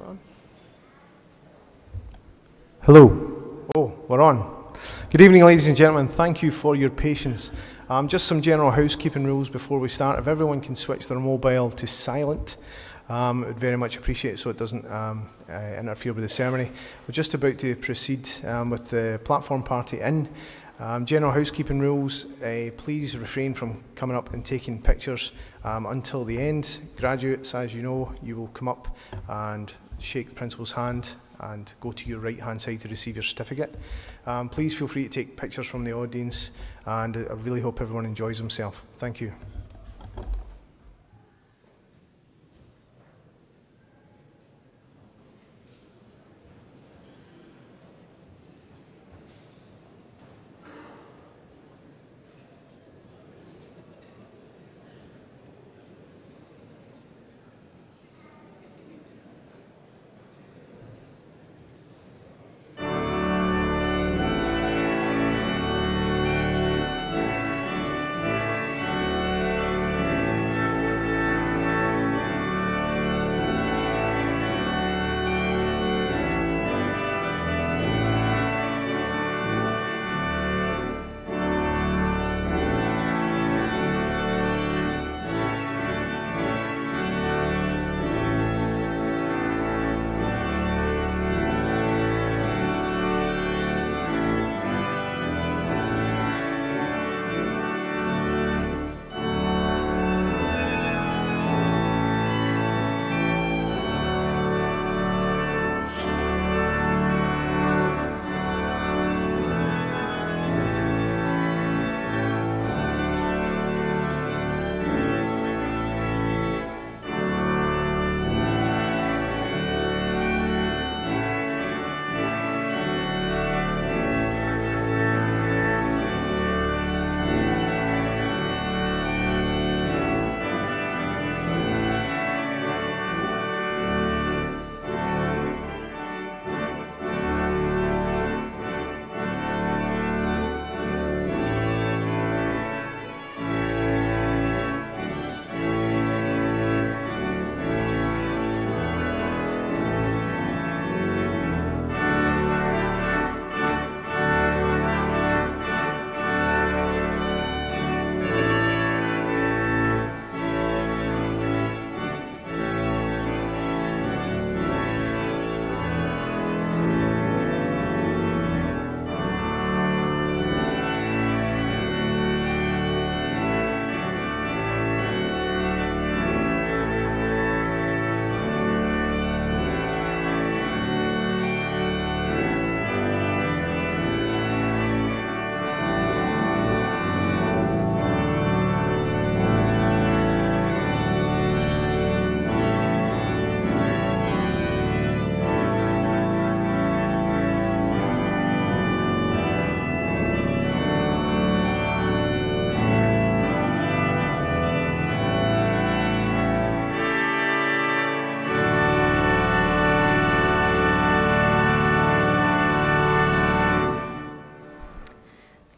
on? Hello. Oh, we're on. Good evening, ladies and gentlemen. Thank you for your patience. Just some general housekeeping rules before we start. If everyone can switch their mobile to silent, I would very much appreciate it so it doesn't interfere with the ceremony. We're just about to proceed with the platform party in. General housekeeping rules, please refrain from coming up and taking pictures until the end. Graduates, as you know, you will come up and shake the principal's hand and go to your right hand side to receive your certificate. Please feel free to take pictures from the audience, and I really hope everyone enjoys themselves. Thank you.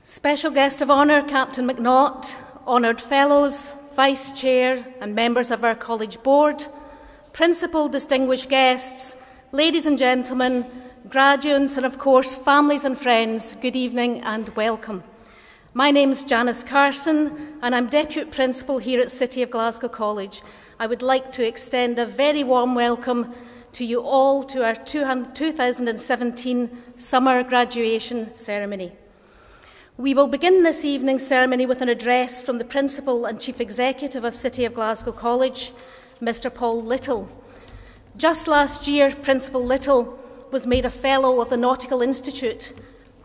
Special guest of honour, Captain Mcnaught, honoured fellows, Vice Chair and members of our college board, principal distinguished guests, ladies and gentlemen, graduates and of course families and friends, good evening and welcome. My name's Janice Carson and I'm Deputy Principal here at City of Glasgow College. I would like to extend a very warm welcome to you all to our 2017 summer graduation ceremony. We will begin this evening's ceremony with an address from the Principal and Chief Executive of City of Glasgow College, Mr. Paul Little. Just last year, Principal Little was made a Fellow of the Nautical Institute,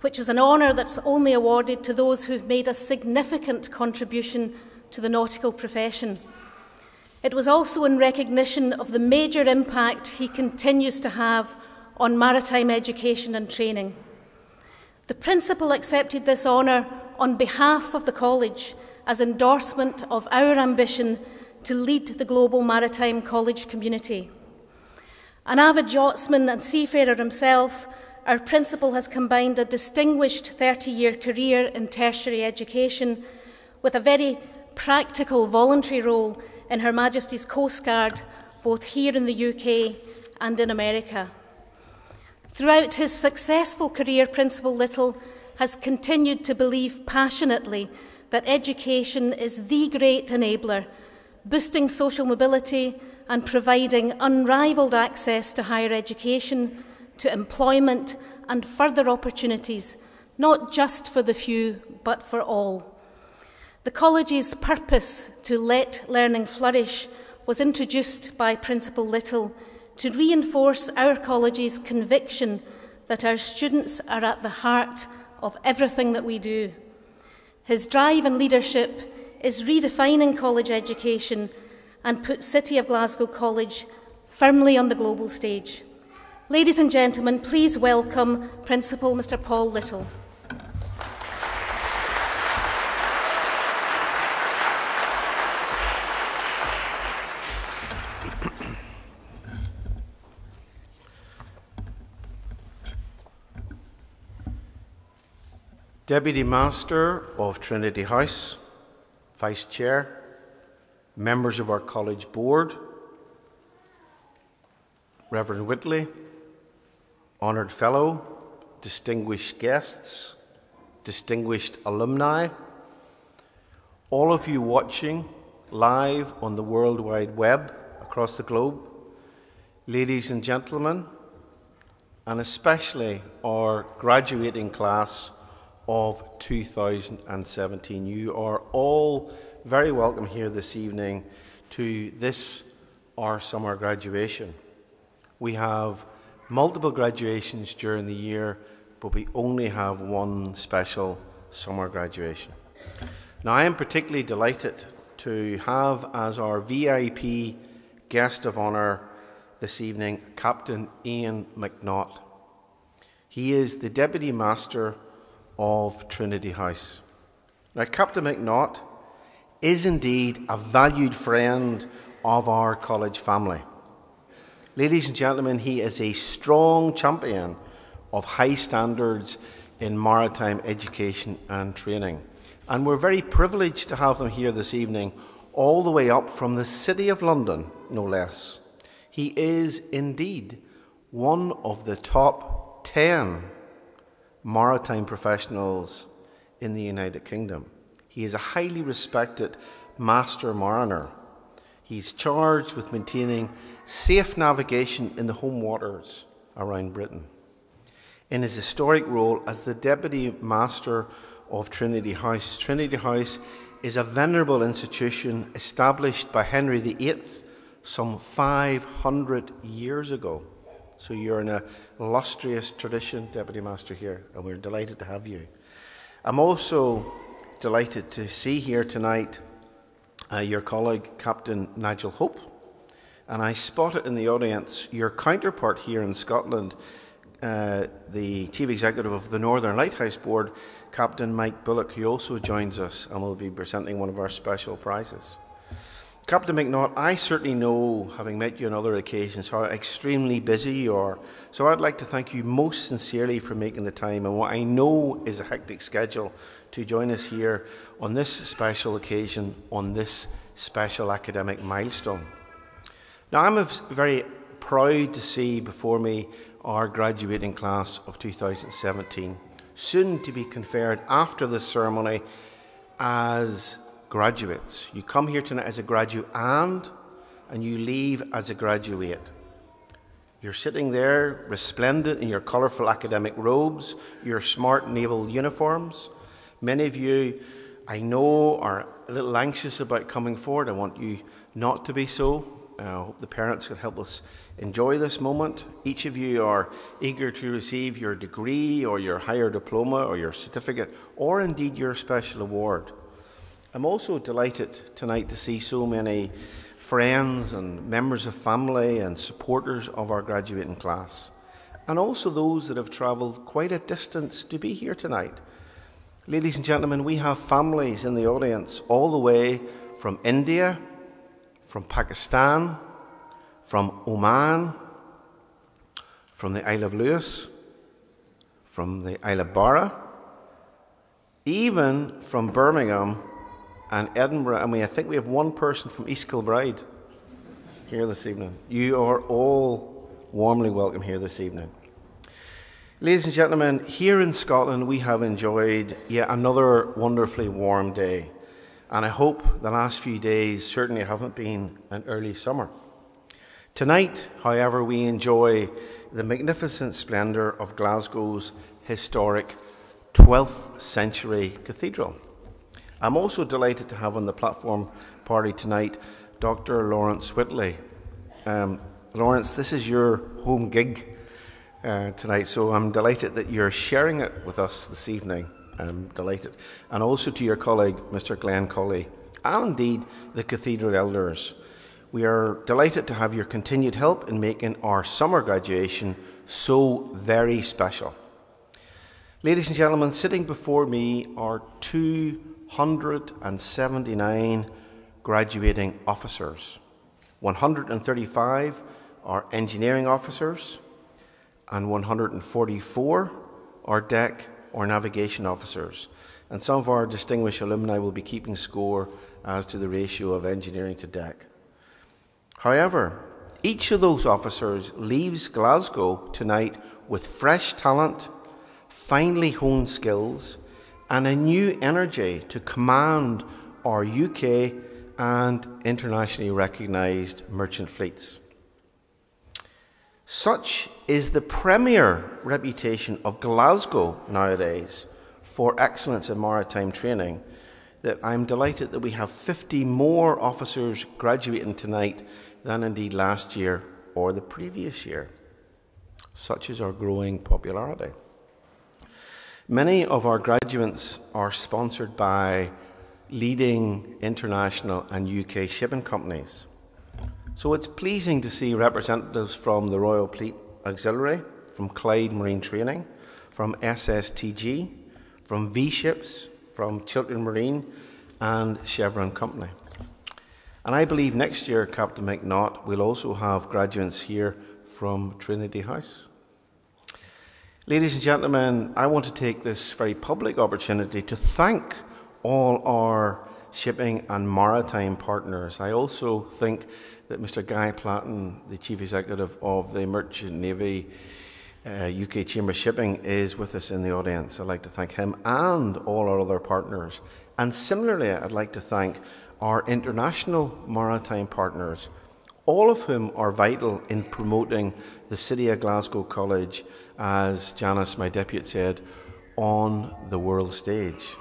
which is an honour that's only awarded to those who've made a significant contribution to the nautical profession. It was also in recognition of the major impact he continues to have on maritime education and training. The Principal accepted this honour on behalf of the College as endorsement of our ambition to lead the global maritime college community. An avid yachtsman and seafarer himself, our Principal has combined a distinguished 30-year career in tertiary education with a very practical voluntary role in Her Majesty's Coast Guard, both here in the UK and in America. Throughout his successful career, Principal Little has continued to believe passionately that education is the great enabler, boosting social mobility and providing unrivaled access to higher education, to employment and further opportunities, not just for the few, but for all. The college's purpose to let learning flourish was introduced by Principal Little to reinforce our college's conviction that our students are at the heart of everything that we do. His drive and leadership is redefining college education and puts City of Glasgow College firmly on the global stage. Ladies and gentlemen, please welcome Principal Mr. Paul Little. Deputy Master of Trinity House, Vice Chair, members of our College Board, Reverend Whitley, Honoured Fellow, distinguished guests, distinguished alumni, all of you watching live on the World Wide Web across the globe, ladies and gentlemen, and especially our graduating class of 2017. You are all very welcome here this evening to this, our summer graduation. We have multiple graduations during the year, but we only have one special summer graduation. Now, I am particularly delighted to have as our VIP guest of honour this evening Captain Ian Mcnaught. He is the Deputy Master of Trinity House. Now, Captain Mcnaught is indeed a valued friend of our college family. Ladies and gentlemen, he is a strong champion of high standards in maritime education and training. And we're very privileged to have him here this evening, all the way up from the City of London, no less. He is indeed one of the top 10 maritime professionals in the United Kingdom. He is a highly respected master mariner. He's charged with maintaining safe navigation in the home waters around Britain. In his historic role as the Deputy Master of Trinity House is a venerable institution established by Henry VIII some 500 years ago. So you're in an illustrious tradition, Deputy Master, here, and we're delighted to have you. I'm also delighted to see here tonight your colleague, Captain Nigel Hope, and I spotted in the audience your counterpart here in Scotland, the Chief Executive of the Northern Lighthouse Board, Captain Mike Bullock, who also joins us and will be presenting one of our special prizes. Captain Mcnaught, I certainly know, having met you on other occasions, how extremely busy you are. So I'd like to thank you most sincerely for making the time and what I know is a hectic schedule to join us here on this special occasion, on this special academic milestone. Now, I'm very proud to see before me our graduating class of 2017, soon to be conferred after this ceremony as graduates. You come here tonight as a graduate and you leave as a graduate. You're sitting there resplendent in your colourful academic robes, your smart naval uniforms. Many of you, I know, are a little anxious about coming forward. I want you not to be so. I hope the parents can help us enjoy this moment. Each of you are eager to receive your degree or your higher diploma or your certificate or indeed your special award. I'm also delighted tonight to see so many friends and members of family and supporters of our graduating class, and also those that have travelled quite a distance to be here tonight. Ladies and gentlemen, we have families in the audience all the way from India, from Pakistan, from Oman, from the Isle of Lewis, from the Isle of Barra, even from Birmingham and Edinburgh, and I think we have one person from East Kilbride here this evening. You are all warmly welcome here this evening. Ladies and gentlemen, here in Scotland we have enjoyed yet another wonderfully warm day, and I hope the last few days certainly haven't been an early summer. Tonight, however, we enjoy the magnificent splendour of Glasgow's historic 12th century cathedral. I'm also delighted to have on the platform party tonight Dr. Lawrence Whitley. Lawrence, this is your home gig tonight, so I'm delighted that you're sharing it with us this evening. I'm delighted. And also to your colleague, Mr. Glenn Colley, and indeed the cathedral elders. We are delighted to have your continued help in making our summer graduation so very special. Ladies and gentlemen, sitting before me are 279 graduating officers. 135 are engineering officers, and 144 are deck or navigation officers. And some of our distinguished alumni will be keeping score as to the ratio of engineering to deck. However, each of those officers leaves Glasgow tonight with fresh talent, finely honed skills, and a new energy to command our UK and internationally recognised merchant fleets. Such is the premier reputation of Glasgow nowadays for excellence in maritime training that I'm delighted that we have 50 more officers graduating tonight than indeed last year or the previous year. Such is our growing popularity. Many of our graduates are sponsored by leading international and UK shipping companies. So it's pleasing to see representatives from the Royal Fleet Auxiliary, from Clyde Marine Training, from SSTG, from V-Ships, from Chiltern Marine and Chevron Company. And I believe next year, Captain Mcnaught, we'll also have graduates here from Trinity House. Ladies and gentlemen, I want to take this very public opportunity to thank all our shipping and maritime partners. I also think that Mr. Guy Platten, the Chief Executive of the Merchant Navy UK Chamber of Shipping, is with us in the audience. I'd like to thank him and all our other partners. And similarly, I'd like to thank our international maritime partners, all of whom are vital in promoting the City of Glasgow College, as Janice, my deputy, said, on the world stage.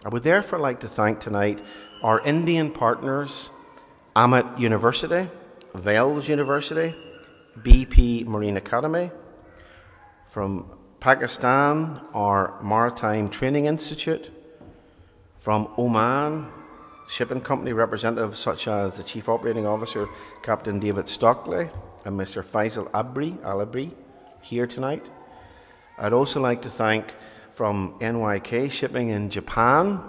I would therefore like to thank tonight our Indian partners, Amit University, Wales University, BP Marine Academy, from Pakistan, our Maritime Training Institute, from Oman, shipping company representatives such as the Chief Operating Officer, Captain David Stockley, and Mr. Faisal Alabri, here tonight. I'd also like to thank from NYK Shipping in Japan,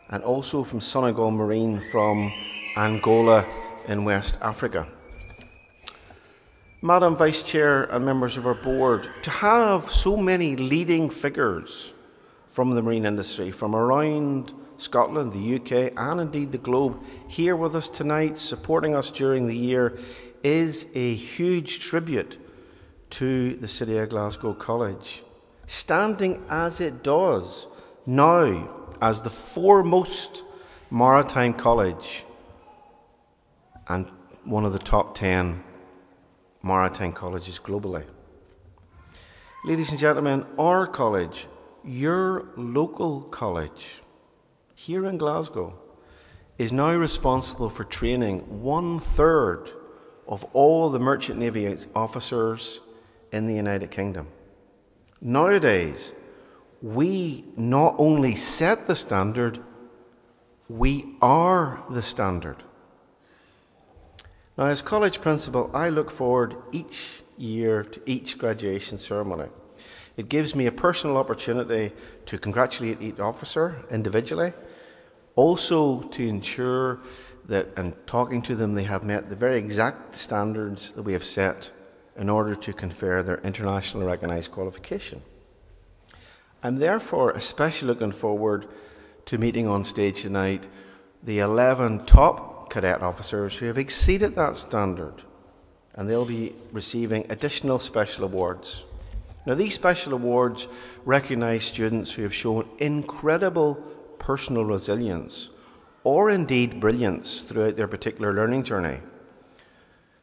and also from Senegal Marine from Angola in West Africa. Madam Vice Chair and members of our board, to have so many leading figures from the marine industry from around Scotland, the UK, and indeed the globe here with us tonight, supporting us during the year, is a huge tribute to the City of Glasgow College, standing as it does now as the foremost maritime college and one of the top 10 maritime colleges globally. Ladies and gentlemen, our college, your local college here in Glasgow, is now responsible for training 1/3 of all the Merchant Navy officers in the United Kingdom. Nowadays, we not only set the standard, we are the standard. Now, as college principal, I look forward each year to each graduation ceremony. It gives me a personal opportunity to congratulate each officer individually, also to ensure that in talking to them they have met the very exact standards that we have set in order to confer their internationally recognised qualification. I'm therefore especially looking forward to meeting on stage tonight the 11 top cadet officers who have exceeded that standard, and they'll be receiving additional special awards. Now, these special awards recognise students who have shown incredible personal resilience or indeed brilliance throughout their particular learning journey.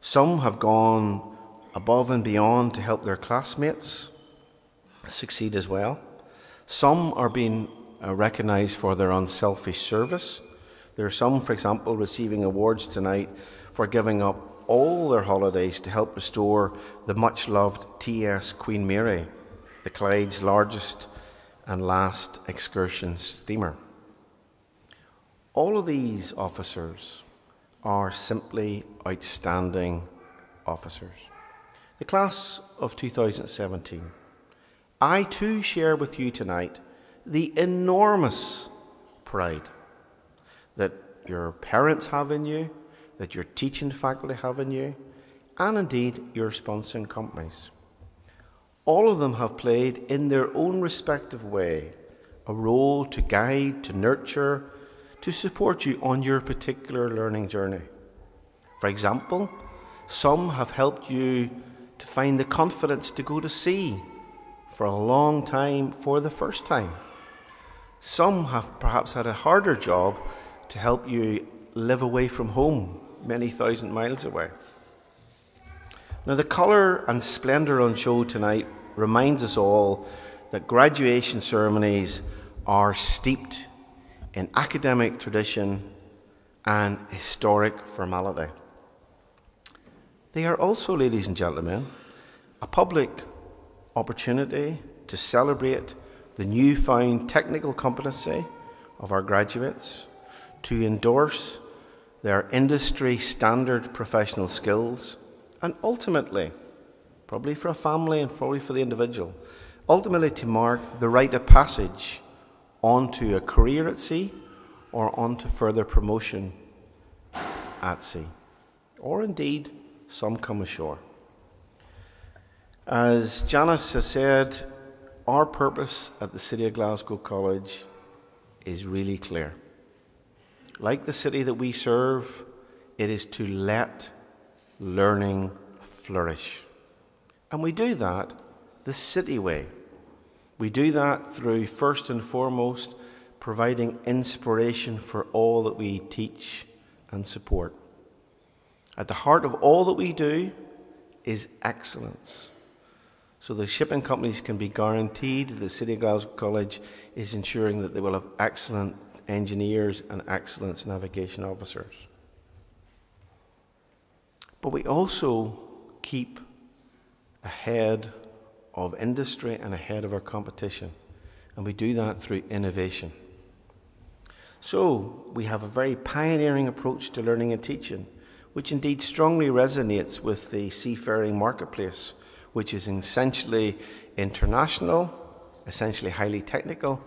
Some have gone above and beyond to help their classmates succeed as well. Some are being recognised for their unselfish service. There are some, for example, receiving awards tonight for giving up all their holidays to help restore the much-loved TS Queen Mary, the Clyde's largest and last excursion steamer. All of these officers are simply outstanding officers. The class of 2017, I too share with you tonight the enormous pride that your parents have in you, that your teaching faculty have in you, and indeed your sponsoring companies. All of them have played in their own respective way a role to guide, to nurture, to support you on your particular learning journey. For example, some have helped you to find the confidence to go to sea for a long time for the first time. Some have perhaps had a harder job to help you live away from home, many thousand miles away. Now, the colour and splendour on show tonight reminds us all that graduation ceremonies are steeped in academic tradition and historic formality. They are also, ladies and gentlemen, a public opportunity to celebrate the newfound technical competency of our graduates, to endorse their industry standard professional skills, and ultimately, probably for a family and probably for the individual, ultimately to mark the rite of passage onto a career at sea or onto further promotion at sea, or indeed some come ashore. As Janice has said, our purpose at the City of Glasgow College is really clear. Like the city that we serve, it is to let learning flourish. And we do that the city way. We do that through, first and foremost, providing inspiration for all that we teach and support. At the heart of all that we do is excellence. So the shipping companies can be guaranteed that the City of Glasgow College is ensuring that they will have excellent engineers and excellent navigation officers. But we also keep ahead of industry and ahead of our competition, and we do that through innovation. So we have a very pioneering approach to learning and teaching, which indeed strongly resonates with the seafaring marketplace, which is essentially international, essentially highly technical,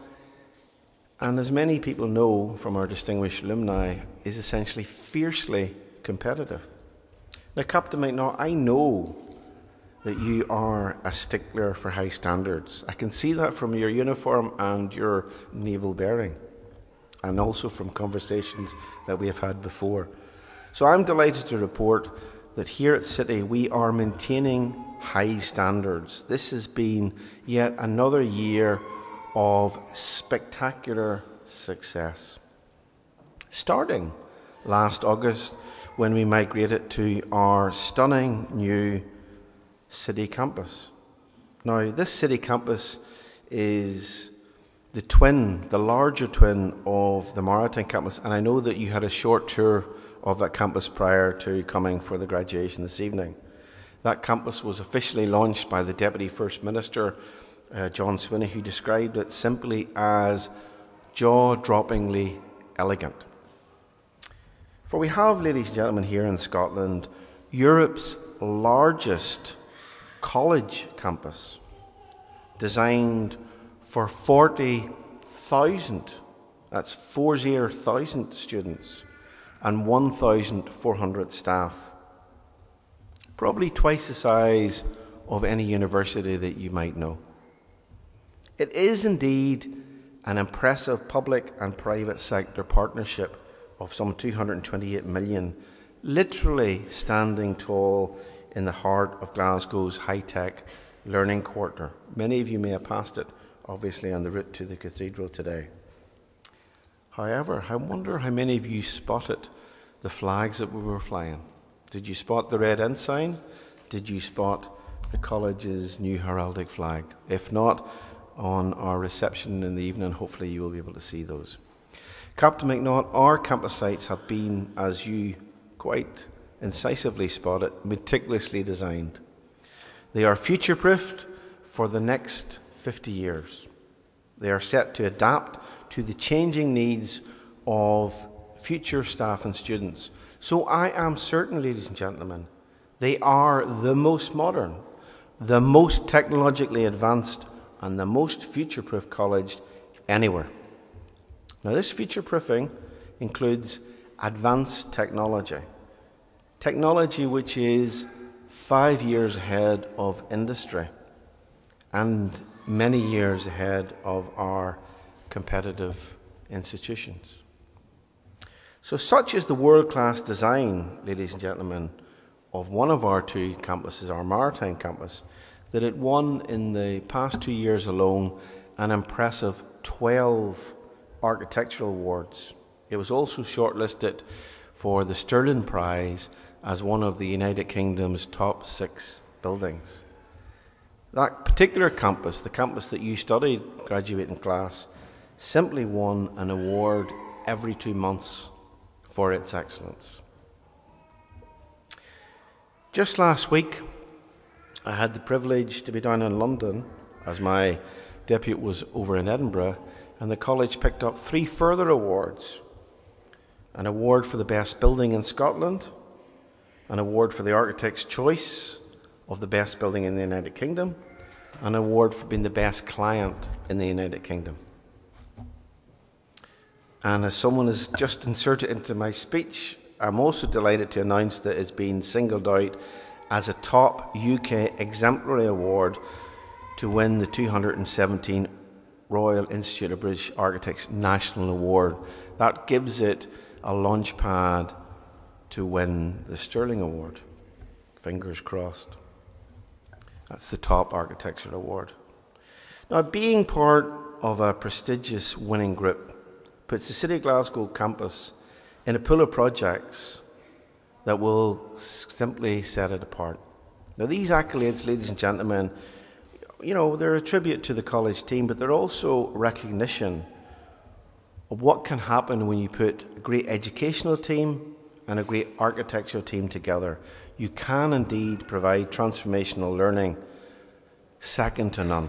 and as many people know from our distinguished alumni, is essentially fiercely competitive. Now, Captain Mcnaught, I know that you are a stickler for high standards. I can see that from your uniform and your naval bearing, and also from conversations that we have had before. So I'm delighted to report that here at City we are maintaining high standards. This has been yet another year of spectacular success. Starting last August, when we migrated to our stunning new City campus. Now, this City campus is the larger twin of the Maritime campus, and I know that you had a short tour of that campus prior to coming for the graduation this evening. That campus was officially launched by the Deputy First Minister, John Swinney, who described it simply as jaw-droppingly elegant. For we have, ladies and gentlemen, here in Scotland, Europe's largest college campus, designed for 40,000, that's 40,000 students, and 1,400 staff. Probably twice the size of any university that you might know. It is indeed an impressive public and private sector partnership of some 228 million, literally standing tall in the heart of Glasgow's high-tech learning quarter. Many of you may have passed it, obviously, on the route to the cathedral today. However, I wonder how many of you spotted the flags that we were flying. Did you spot the red ensign? Did you spot the college's new heraldic flag? If not, on our reception in the evening, hopefully you will be able to see those. Captain Mcnaught, our campus sites have been, as you quite incisively spotted, meticulously designed. They are future-proofed for the next 50 years. They are set to adapt to the changing needs of future staff and students. So I am certain, ladies and gentlemen, they are the most modern, the most technologically advanced, and the most future-proof college anywhere. Now, this future-proofing includes advanced technology. Technology which is 5 years ahead of industry and many years ahead of our competitive institutions. So such is the world-class design, ladies and gentlemen, of one of our two campuses, our maritime campus, that it won in the past 2 years alone an impressive 12 architectural awards. It was also shortlisted for the Stirling Prize as one of the United Kingdom's top 6 buildings. That particular campus, the campus that you studied, graduating class, simply won an award every 2 months for its excellence. Just last week, I had the privilege to be down in London as my deputy was over in Edinburgh, and the college picked up 3 further awards. An award for the best building in Scotland, an award for the Architect's Choice of the best building in the United Kingdom, an award for being the best client in the United Kingdom. And as someone has just inserted into my speech, I'm also delighted to announce that it's been singled out as a top UK exemplary award to win the 217 Royal Institute of British Architects National Award. That gives it a launch pad to win the Stirling Award. Fingers crossed. That's the top architectural award. Now, being part of a prestigious winning group puts the City of Glasgow campus in a pool of projects that will simply set it apart. Now, these accolades, ladies and gentlemen, they're a tribute to the college team, but they're also recognition of what can happen when you put a great educational team and a great architectural team together. You can indeed provide transformational learning second to none.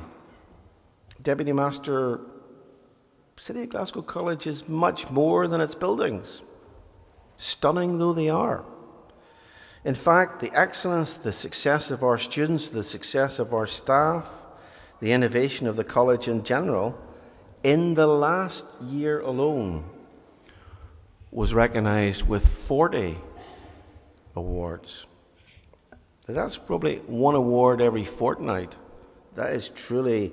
Deputy Master, City of Glasgow College is much more than its buildings, stunning though they are. In fact, the excellence, the success of our students, the success of our staff, the innovation of the college in general, in the last year alone, was recognised with 40 awards. That's probably 1 award every fortnight. That is truly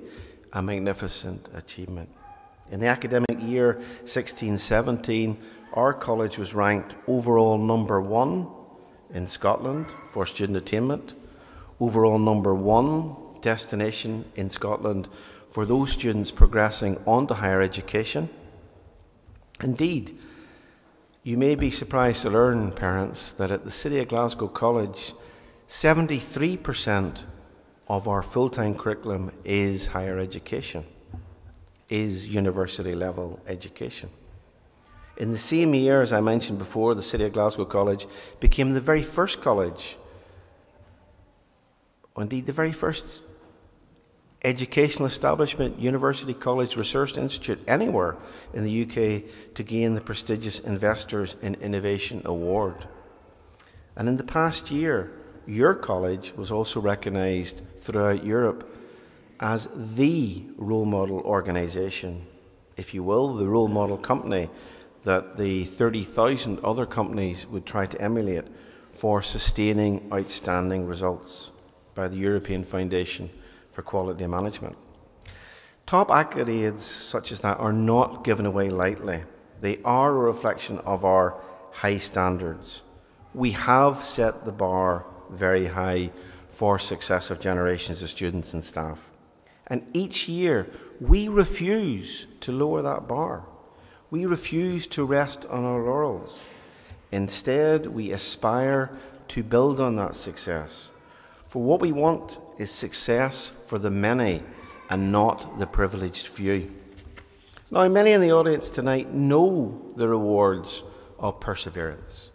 a magnificent achievement. In the academic year 16-17, our college was ranked overall number 1 in Scotland for student attainment, overall number 1 destination in Scotland for those students progressing on to higher education. Indeed, you may be surprised to learn, parents, that at the City of Glasgow College, 73% of our full-time curriculum is higher education, is university-level education. In the same year, as I mentioned before, the City of Glasgow College became the very first college, or indeed the very first educational establishment, university, college, research institute anywhere in the UK to gain the prestigious Investors in Innovation Award. And in the past year, your college was also recognised throughout Europe as the role model organisation, if you will, the role model company that the 30,000 other companies would try to emulate for sustaining outstanding results by the European Foundation for Quality Management. Top accolades such as that are not given away lightly. They are a reflection of our high standards. We have set the bar very high for successive generations of students and staff. And each year, we refuse to lower that bar. We refuse to rest on our laurels. Instead, we aspire to build on that success. For what we want is success for the many and not the privileged few. Now, many in the audience tonight know the rewards of perseverance.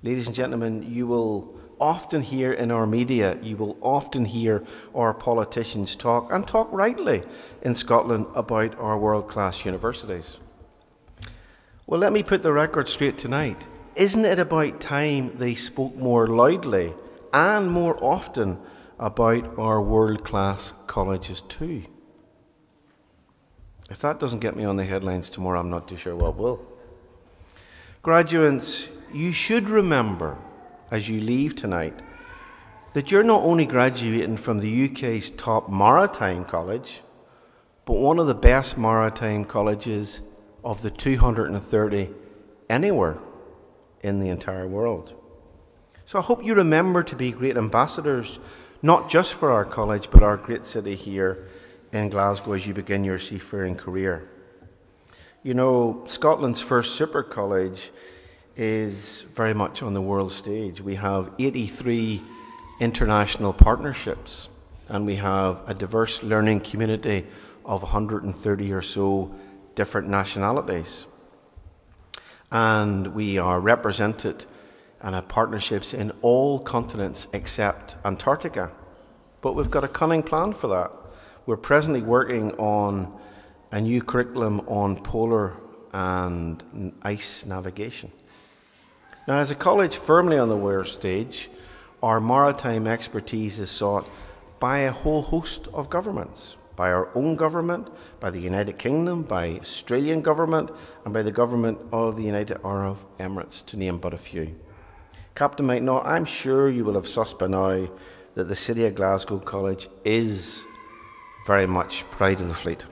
Ladies and gentlemen, you will often hear in our media, you will often hear our politicians talk, and talk rightly in Scotland, about our world-class universities. Well, let me put the record straight tonight. Isn't it about time they spoke more loudly and more often about our world-class colleges too? If that doesn't get me on the headlines tomorrow, I'm not too sure what will. Graduates, you should remember as you leave tonight that you're not only graduating from the UK's top maritime college, but one of the best maritime colleges of the 230 anywhere in the entire world. So I hope you remember to be great ambassadors, not just for our college, but our great city here in Glasgow as you begin your seafaring career. You know, Scotland's first super college is very much on the world stage. We have 83 international partnerships, and we have a diverse learning community of 130 or so different nationalities. And we are represented and have partnerships in all continents except Antarctica. But we've got a cunning plan for that. We're presently working on a new curriculum on polar and ice navigation. Now, as a college firmly on the world stage, our maritime expertise is sought by a whole host of governments, by our own government, by the United Kingdom, by Australian government, and by the government of the United Arab Emirates, to name but a few. Captain Mcnaught, I'm sure you will have sussed by now that the City of Glasgow College is very much pride of the fleet.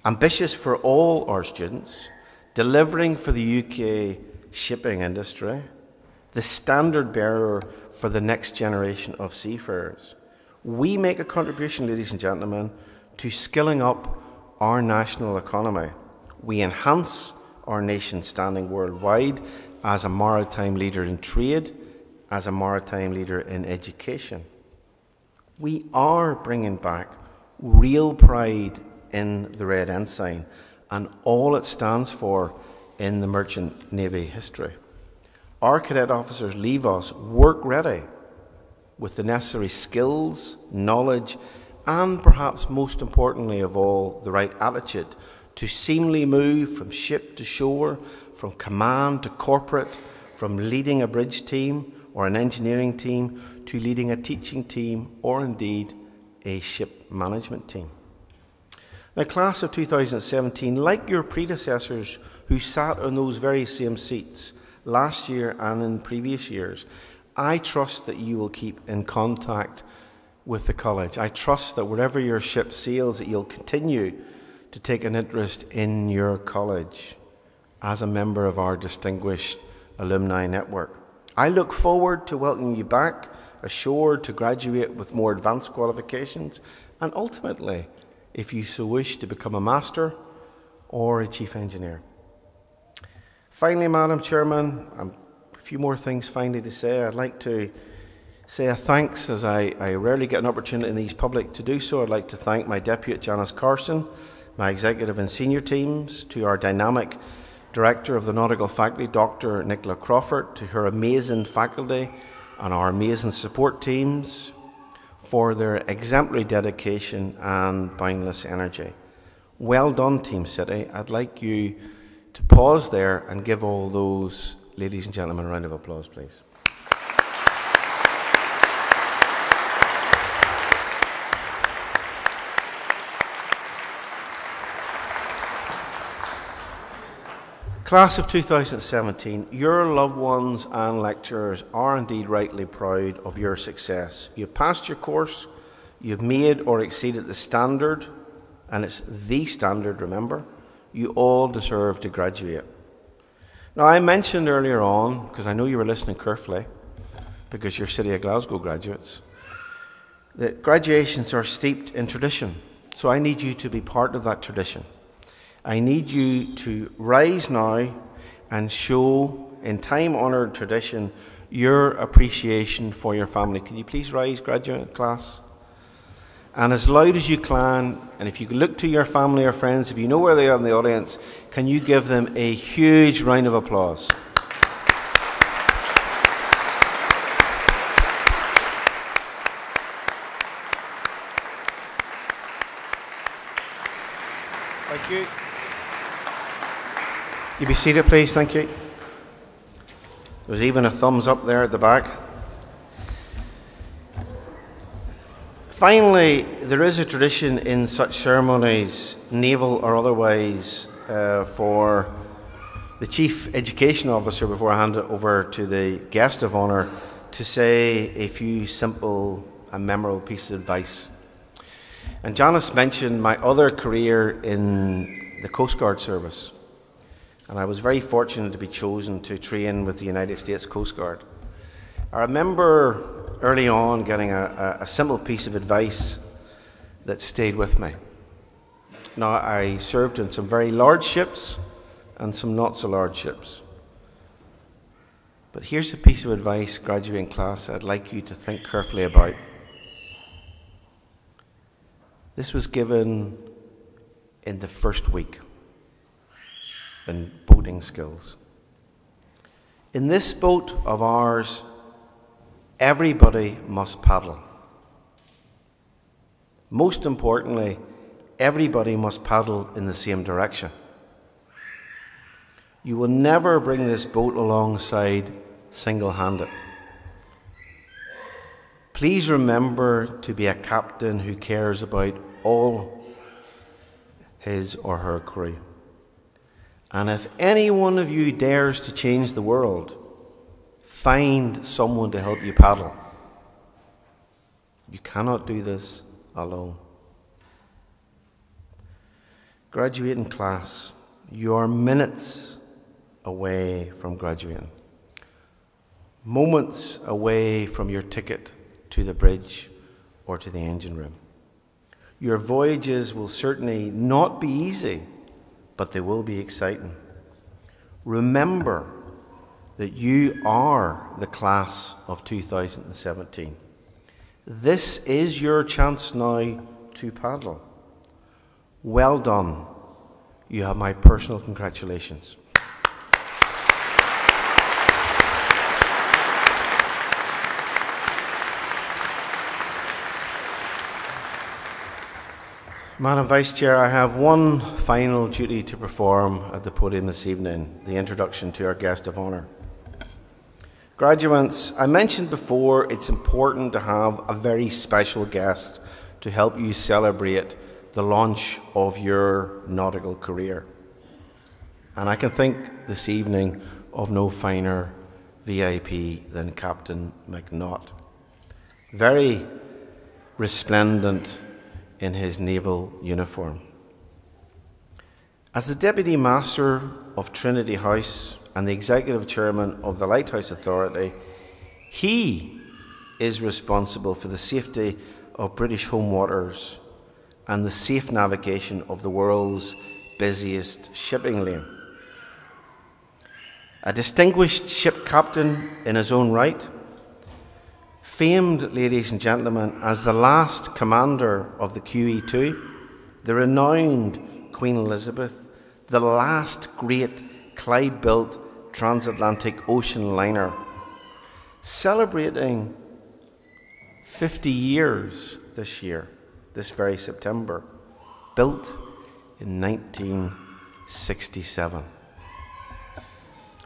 Ambitious for all our students, delivering for the UK shipping industry, the standard bearer for the next generation of seafarers. We make a contribution, ladies and gentlemen, to skilling up our national economy. We enhance our nation's standing worldwide as a maritime leader in trade, as a maritime leader in education. We are bringing back real pride in the Red Ensign and all it stands for in the Merchant Navy history. Our cadet officers leave us work ready with the necessary skills, knowledge, and perhaps most importantly of all, the right attitude to seamlessly move from ship to shore, from command to corporate, from leading a bridge team or an engineering team to leading a teaching team or indeed a ship management team. Now, class of 2017, like your predecessors who sat on those very same seats last year and in previous years, I trust that you will keep in contact with the college. I trust that wherever your ship sails, that you'll continue to take an interest in your college as a member of our distinguished alumni network. I look forward to welcoming you back, assured to graduate with more advanced qualifications, and ultimately, if you so wish, to become a master or a chief engineer. Finally, Madam Chairman, a few more things finally to say. I'd like to say a thanks, as I rarely get an opportunity in these public to do so. I'd like to thank my deputy, Janice Carson, my executive and senior teams, to our dynamic director of the nautical faculty, Dr. Nicola Crawford, to her amazing faculty and our amazing support teams for their exemplary dedication and boundless energy. Well done, Team City. I'd like you to pause there and give all those ladies and gentlemen a round of applause, please. Class of 2017, your loved ones and lecturers are indeed rightly proud of your success. You've passed your course, you've made or exceeded the standard, and it's the standard, remember. You all deserve to graduate. Now, I mentioned earlier on, because I know you were listening carefully, because you're City of Glasgow graduates, that graduations are steeped in tradition. So I need you to be part of that tradition. I need you to rise now and show, in time-honoured tradition, your appreciation for your family. Can you please rise, graduate class? And as loud as you can, and if you look to your family or friends, if you know where they are in the audience, can you give them a huge round of applause? Thank you. You be seated, please. Thank you. There's even a thumbs up there at the back. Finally, there is a tradition in such ceremonies, naval or otherwise, for the Chief Education Officer, before I hand it over to the guest of honour, to say a few simple and memorable pieces of advice. And Janice mentioned my other career in the Coast Guard service. And I was very fortunate to be chosen to train with the United States Coast Guard. I remember early on getting a simple piece of advice that stayed with me. Now, I served in some very large ships and some not so large ships. But here's a piece of advice, graduating class, I'd like you to think carefully about. This was given in the first week in boating skills. In this boat of ours, everybody must paddle. Most importantly, everybody must paddle in the same direction. You will never bring this boat alongside single-handed. Please remember to be a captain who cares about all his or her crew. And if any one of you dares to change the world, find someone to help you paddle. You cannot do this alone. Graduating class, you are minutes away from graduating. Moments away from your ticket to the bridge or to the engine room. Your voyages will certainly not be easy, but they will be exciting. Remember that you are the class of 2017. This is your chance now to paddle. Well done. You have my personal congratulations. Madam Vice Chair, I have one final duty to perform at the podium this evening, the introduction to our guest of honour. Graduates, I mentioned before it's important to have a very special guest to help you celebrate the launch of your nautical career. And I can think this evening of no finer VIP than Captain Mcnaught. Very resplendent in his naval uniform. As the Deputy Master of Trinity House and the Executive Chairman of the Lighthouse Authority, he is responsible for the safety of British home waters and the safe navigation of the world's busiest shipping lane. A distinguished ship captain in his own right, famed, ladies and gentlemen, as the last commander of the QE2, the renowned Queen Elizabeth, the last great Clyde-built transatlantic ocean liner, celebrating 50 years this year, this very September, built in 1967.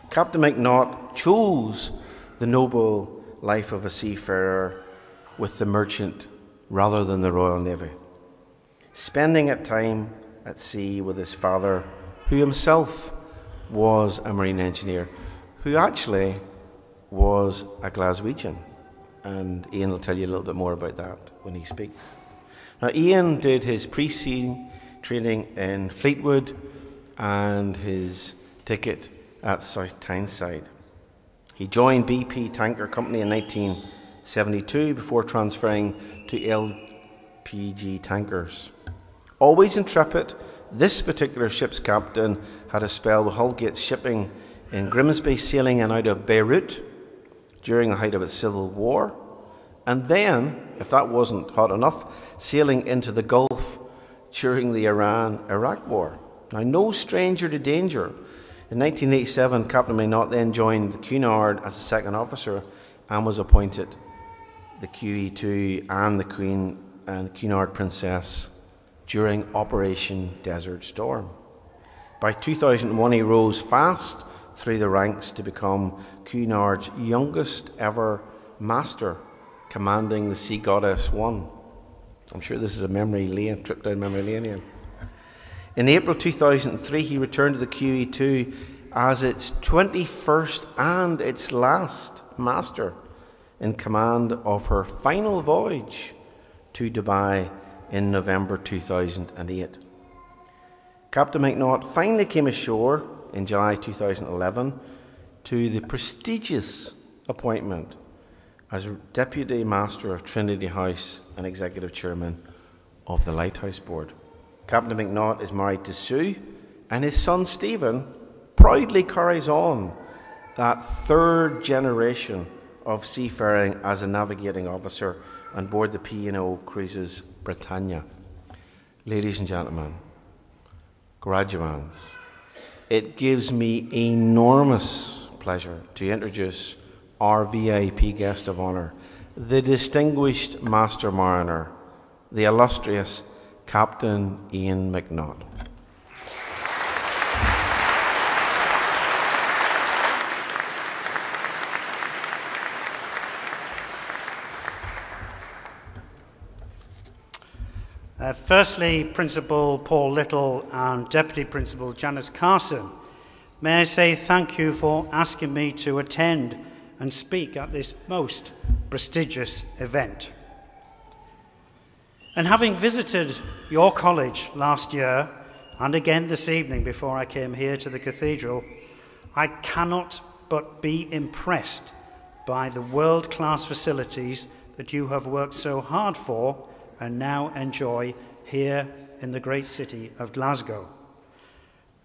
Captain Mcnaught chose the noble life of a seafarer with the merchant rather than the Royal Navy, spending a time at sea with his father, who himself was a marine engineer, who actually was a Glaswegian, and Ian will tell you a little bit more about that when he speaks. Now, Ian did his pre-sea training in Fleetwood and his ticket at South Tyneside. He joined BP Tanker Company in 1972 before transferring to LPG tankers. Always intrepid, this particular ship's captain had a spell with Hullgate Shipping in Grimsby, sailing in out of Beirut during the height of its civil war, and then, if that wasn't hot enough, sailing into the Gulf during the Iran-Iraq war. Now, no stranger to danger. In 1987, Captain Mcnaught then joined the Cunard as a second officer and was appointed the QE2 and the Queen and the Cunard Princess during Operation Desert Storm. By 2001, he rose fast through the ranks to become Cunard's youngest ever master, commanding the Sea Goddess 1. I'm sure this is a memory lane, trip down memory lane, Ian. In April 2003, he returned to the QE2 as its 21st and its last master, in command of her final voyage to Dubai in November 2008. Captain Mcnaught finally came ashore in July 2011 to the prestigious appointment as Deputy Master of Trinity House and Executive Chairman of the Lighthouse Board. Captain Mcnaught is married to Sue, and his son Stephen proudly carries on that third generation of seafaring as a navigating officer on board the P&O Cruises Britannia. Ladies and gentlemen, graduands, it gives me enormous pleasure to introduce our VIP guest of honour, the distinguished Master Mariner, the illustrious Captain Ian Mcnaught. Firstly, Principal Paul Little and Deputy Principal Janice Carson, may I say thank you for asking me to attend and speak at this most prestigious event. And having visited your college last year, and again this evening before I came here to the cathedral, I cannot but be impressed by the world-class facilities that you have worked so hard for and now enjoy here in the great city of Glasgow.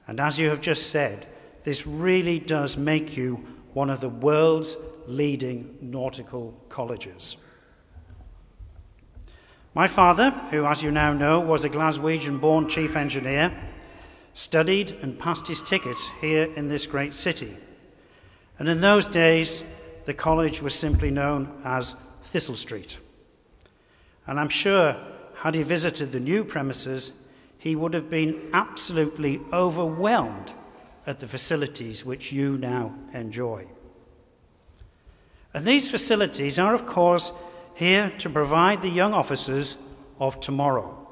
And as you have just said, this really does make you one of the world's leading nautical colleges. My father, who, as you now know, was a Glaswegian-born chief engineer, studied and passed his tickets here in this great city. And in those days, the college was simply known as Thistle Street. And I'm sure, had he visited the new premises, he would have been absolutely overwhelmed at the facilities which you now enjoy. And these facilities are, of course, here to provide the young officers of tomorrow,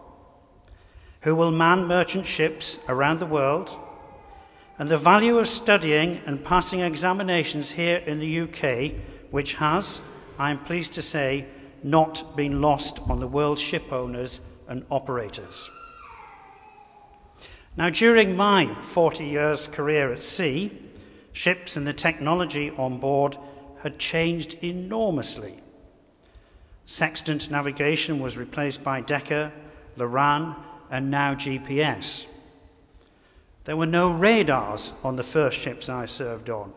who will man merchant ships around the world, and the value of studying and passing examinations here in the UK, which has, I am pleased to say, not been lost on the world ship owners and operators. Now, during my 40 years career at sea, ships and the technology on board had changed enormously. Sextant navigation was replaced by Decca, Loran, and now GPS. There were no radars on the first ships I served on,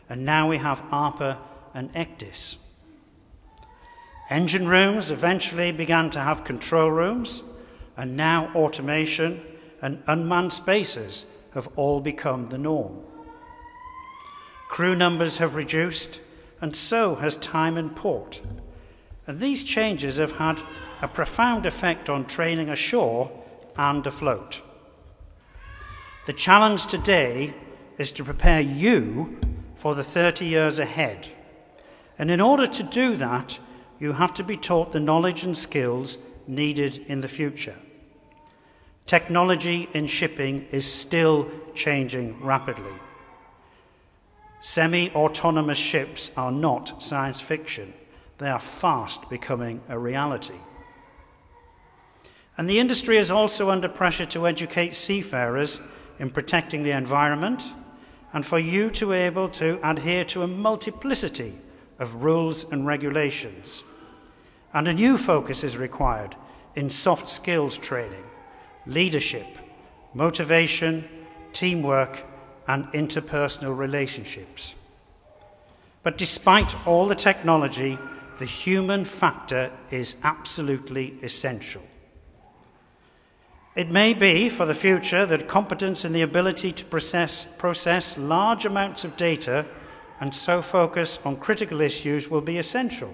and now we have ARPA and ECDIS. Engine rooms eventually began to have control rooms, and now automation and unmanned spaces have all become the norm. Crew numbers have reduced, and so has time in port. And these changes have had a profound effect on training ashore and afloat. The challenge today is to prepare you for the 30 years ahead. And in order to do that, you have to be taught the knowledge and skills needed in the future. Technology in shipping is still changing rapidly. Semi-autonomous ships are not science fiction. They are fast becoming a reality. And the industry is also under pressure to educate seafarers in protecting the environment and for you to be able to adhere to a multiplicity of rules and regulations. And a new focus is required in soft skills training, leadership, motivation, teamwork, and interpersonal relationships. But despite all the technology, the human factor is absolutely essential. It may be for the future that competence in the ability to process large amounts of data and so focus on critical issues will be essential.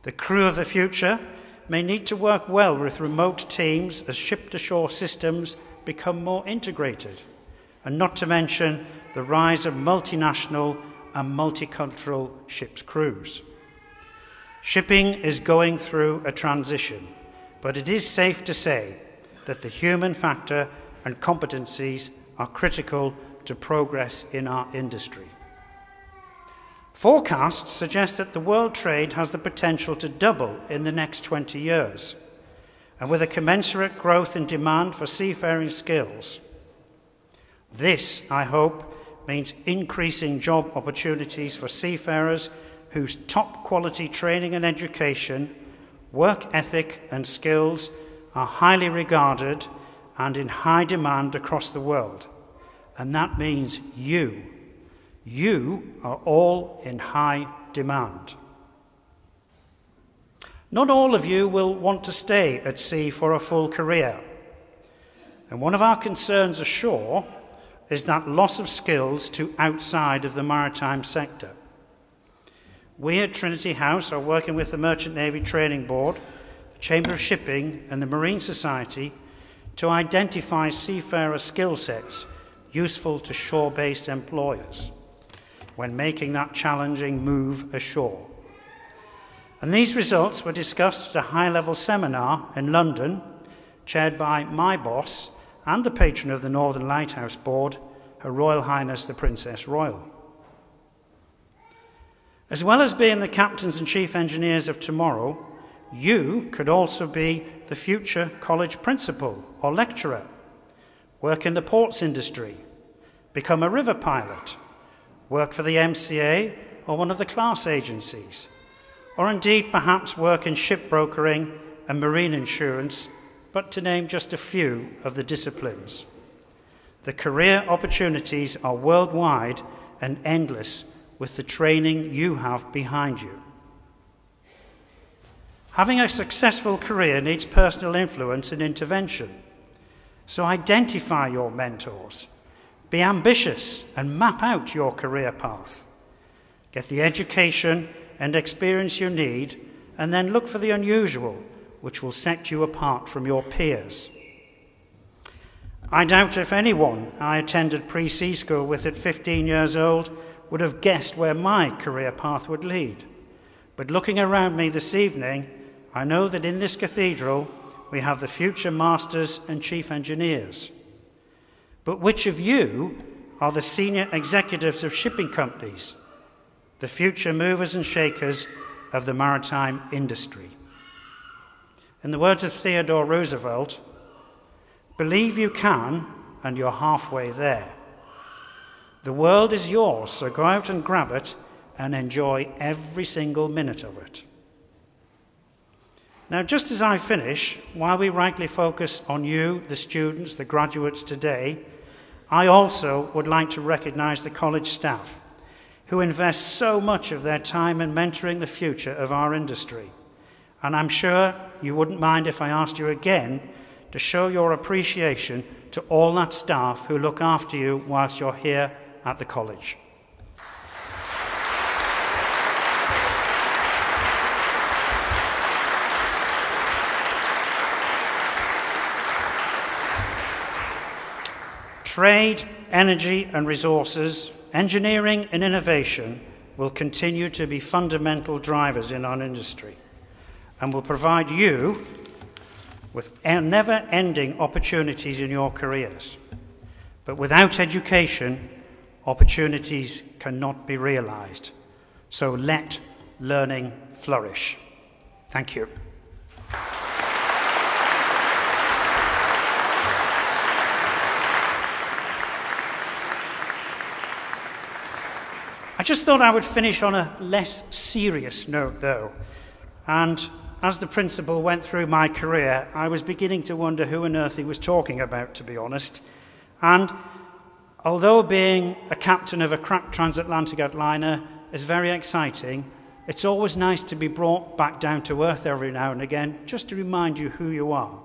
The crew of the future may need to work well with remote teams as ship-to-shore systems become more integrated, and not to mention the rise of multinational and multicultural ships' crews. Shipping is going through a transition, but it is safe to say that the human factor and competencies are critical to progress in our industry. Forecasts suggest that the world trade has the potential to double in the next 20 years, and with a commensurate growth in demand for seafaring skills. This, I hope, means increasing job opportunities for seafarers whose top quality training and education, work ethic and skills are highly regarded and in high demand across the world. And that means you. You are all in high demand. Not all of you will want to stay at sea for a full career. And one of our concerns ashore is that loss of skills to outside of the maritime sector. We at Trinity House are working with the Merchant Navy Training Board, the Chamber of Shipping and the Marine Society to identify seafarer skill sets useful to shore-based employers when making that challenging move ashore. And these results were discussed at a high-level seminar in London, chaired by my boss and the patron of the Northern Lighthouse Board, Her Royal Highness the Princess Royal. As well as being the captains and chief engineers of tomorrow, you could also be the future college principal or lecturer, work in the ports industry, become a river pilot, work for the MCA or one of the class agencies, or indeed perhaps work in shipbrokering and marine insurance, but to name just a few of the disciplines. The career opportunities are worldwide and endless with the training you have behind you. Having a successful career needs personal influence and intervention. So identify your mentors. Be ambitious and map out your career path. Get the education and experience you need, and then look for the unusual, which will set you apart from your peers. I doubt if anyone I attended pre-sea school with at 15 years old would have guessed where my career path would lead. But looking around me this evening, I know that in this cathedral we have the future masters and chief engineers. But which of you are the senior executives of shipping companies, the future movers and shakers of the maritime industry? In the words of Theodore Roosevelt, believe you can and you're halfway there. The world is yours, so go out and grab it and enjoy every single minute of it. Now, just as I finish, while we rightly focus on you, the students, the graduates today, I also would like to recognise the college staff who invest so much of their time in mentoring the future of our industry. And I'm sure you wouldn't mind if I asked you again to show your appreciation to all that staff who look after you whilst you're here at the college. Trade, energy and resources, engineering and innovation will continue to be fundamental drivers in our industry and will provide you with never-ending opportunities in your careers. But without education, opportunities cannot be realised. So let learning flourish. Thank you. I just thought I would finish on a less serious note, though. And as the principal went through my career, I was beginning to wonder who on earth he was talking about, to be honest. And although being a captain of a crack transatlantic outliner is very exciting, it's always nice to be brought back down to earth every now and again, just to remind you who you are.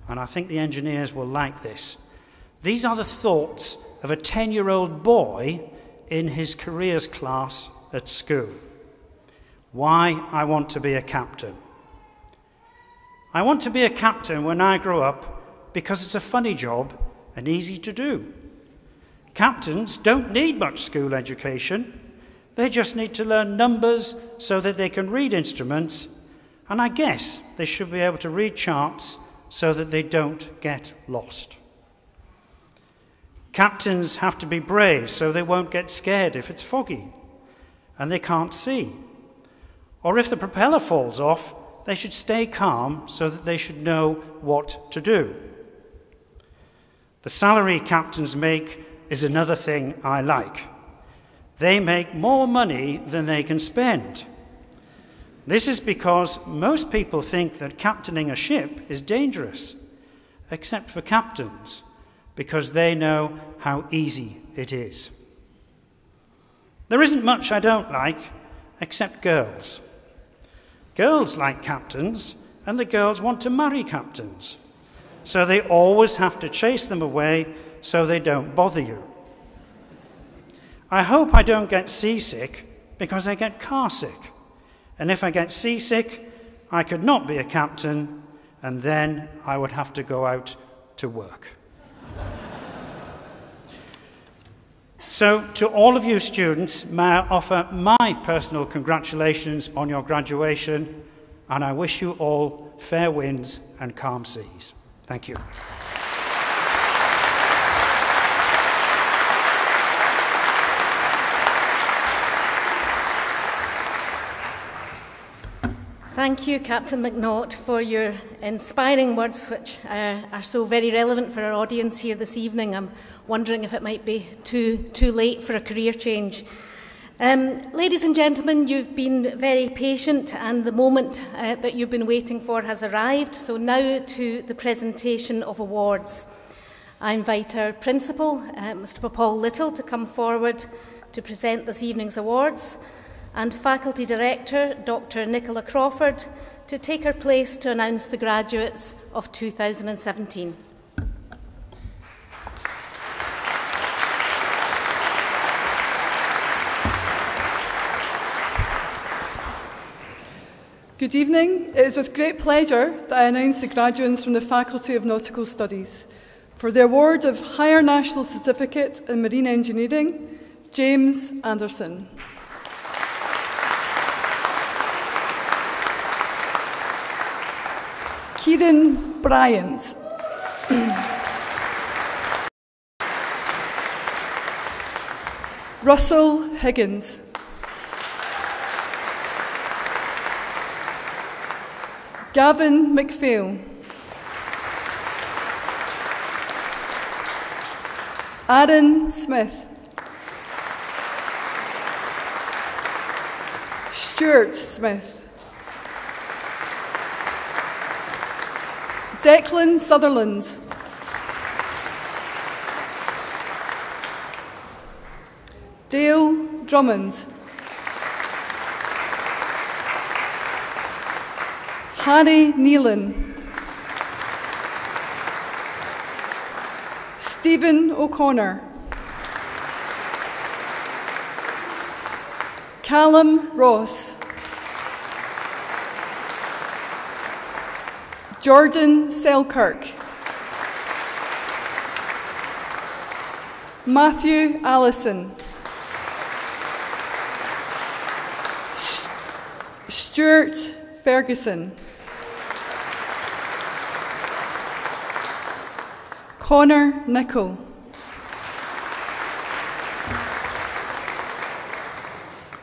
And I think the engineers will like this. These are the thoughts of a 10-year-old boy in his careers class at school. Why I want to be a captain. I want to be a captain when I grow up because it's a funny job and easy to do. Captains don't need much school education. They just need to learn numbers so that they can read instruments, and I guess they should be able to read charts so that they don't get lost. Captains have to be brave so they won't get scared if it's foggy and they can't see. Or if the propeller falls off, they should stay calm so that they should know what to do. The salary captains make is another thing I like. They make more money than they can spend. This is because most people think that captaining a ship is dangerous, except for captains, because they know how easy it is. There isn't much I don't like, except girls. Girls like captains, and the girls want to marry captains. So they always have to chase them away so they don't bother you. I hope I don't get seasick because I get car sick. And if I get seasick, I could not be a captain, and then I would have to go out to work. So, to all of you students, may I offer my personal congratulations on your graduation, and I wish you all fair winds and calm seas. Thank you. Thank you, Captain Mcnaught, for your inspiring words, which are so very relevant for our audience here this evening. I'm wondering if it might be too late for a career change. Ladies and gentlemen, you've been very patient, and the moment that you've been waiting for has arrived. So now to the presentation of awards. I invite our principal, Mr. Paul Little, to come forward to present this evening's awards, and Faculty Director, Dr. Nicola Crawford, to take her place to announce the graduates of 2017. Good evening. It is with great pleasure that I announce the graduates from the Faculty of Nautical Studies. For the award of Higher National Certificate in Marine Engineering, James Anderson. Kieran Bryant. Russell Higgins. Gavin McPhail. Aaron Smith. Stuart Smith. Declan Sutherland. Dale Drummond. Harry Nealon. Stephen O'Connor. Callum Ross. Jordan Selkirk. Matthew Allison. Stuart Ferguson. Connor Nichol.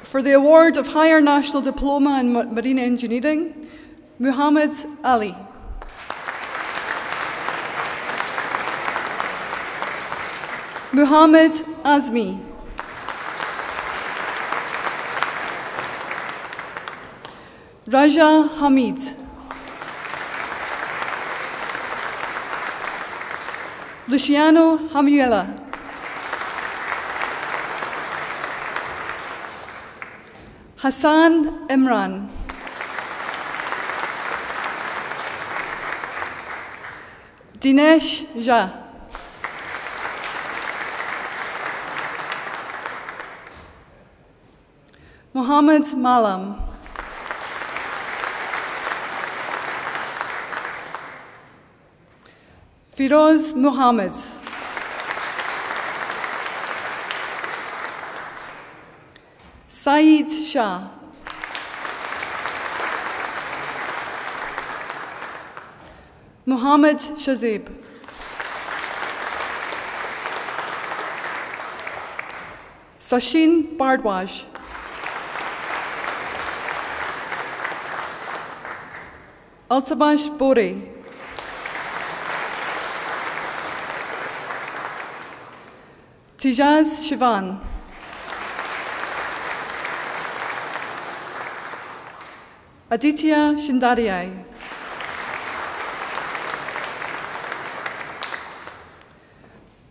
For the award of Higher National Diploma in Marine Engineering, Muhammad Ali. Muhammad Azmi. Raja Hamid. Luciano Hamuela. Hassan Imran. Dinesh Jha. Muhammad Malam. Firoz Muhammad. Saeed Shah. Muhammad Shazib. Sachin Bardwaj. Altabash Bore. Tijaz Shivan. Aditya Shindariai.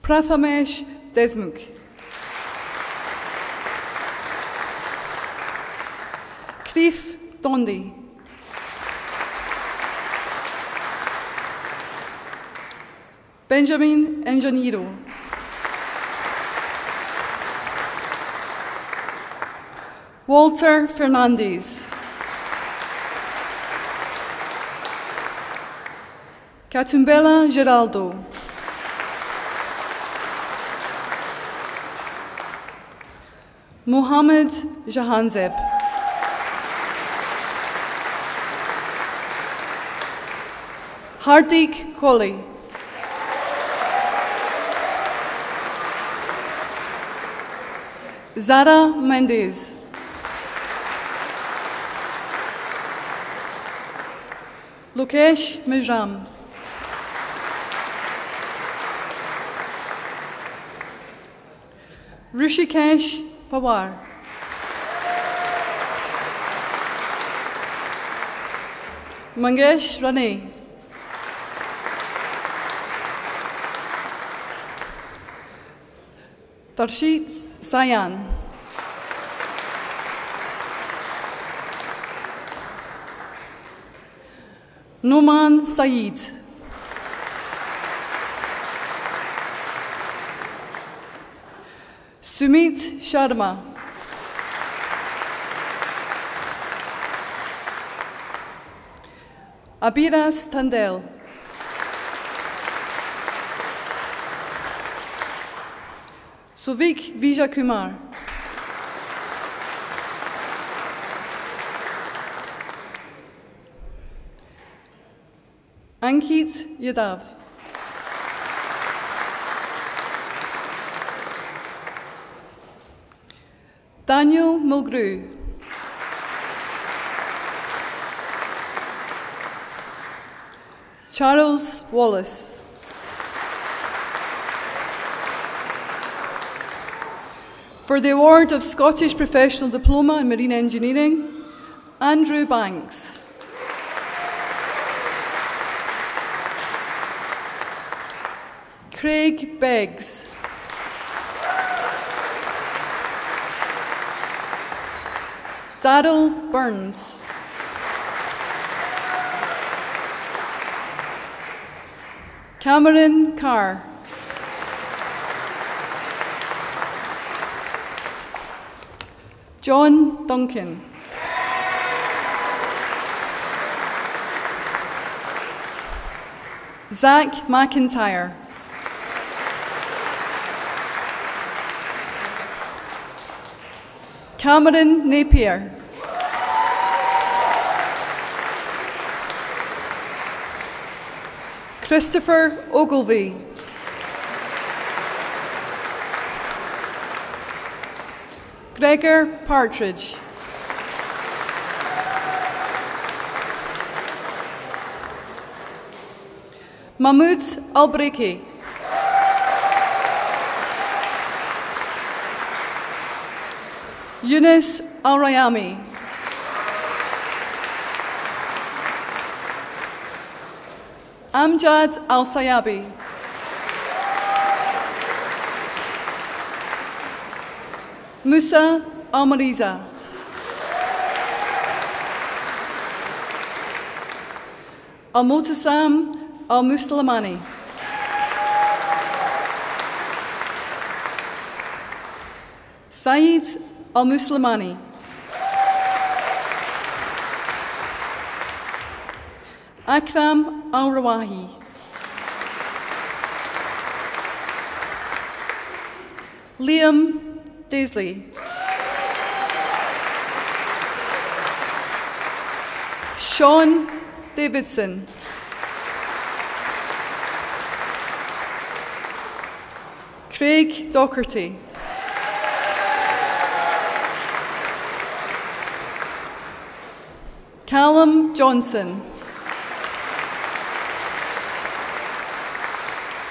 Prathamesh Desmukh. Krif Dondi. Benjamin Enjaniro. Walter Fernandez. Katumbela Geraldo. Mohammed Jahanzeb. Hardik Kohli. Zara Mendez. Lokesh Mejram. Rishikesh Pawar. Mangesh Rane. Tarshit Sayan. Noman Saeed. Sumit Sharma. Abiras Tandel. Suvik Vijayakumar. Ankit Yadav. Daniel Mulgrew. Charles Wallace. For the award of Scottish Professional Diploma in Marine Engineering, Andrew Banks. Craig Beggs. Daryl Burns. Cameron Carr. John Duncan. Zach McIntyre. Cameron Napier. Christopher Ogilvie. Gregor Partridge. Mahmoud Albreki. Yunus Al-Rayami. Amjad Al-Sayabi. Musa Al-Mariza. Al-Mutasam Al-Muslimani. Saeed Al-Muslimani. Akram Al-Rawahi. Liam Daisley. Sean Davidson. Craig Docherty. Callum Johnson.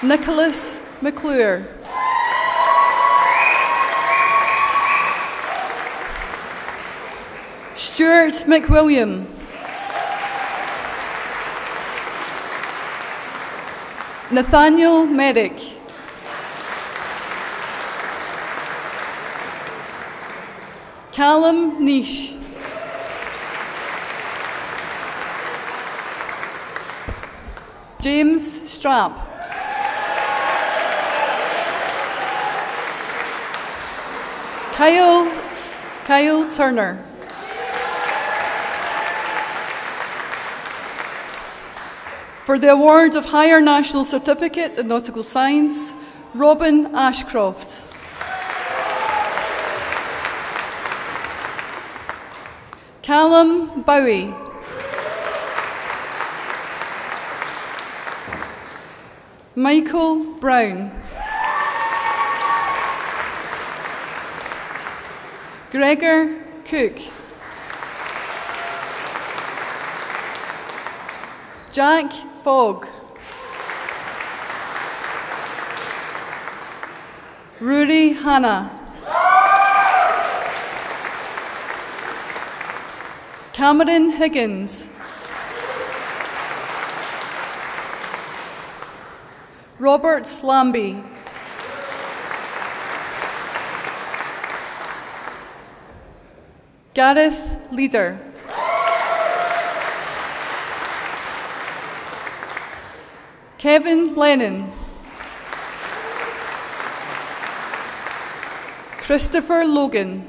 Nicholas McClure. Stuart McWilliam. Nathaniel Merrick. Callum Nish. James Strapp. Kyle Turner. For the award of Higher National Certificate in Nautical Science, Robin Ashcroft. Callum Bowie. Michael Brown. Gregor Cook. Jack Fogg. Rory Hanna. Cameron Higgins. Robert Lambie. Gareth Leader. Kevin Lennon. Christopher Logan.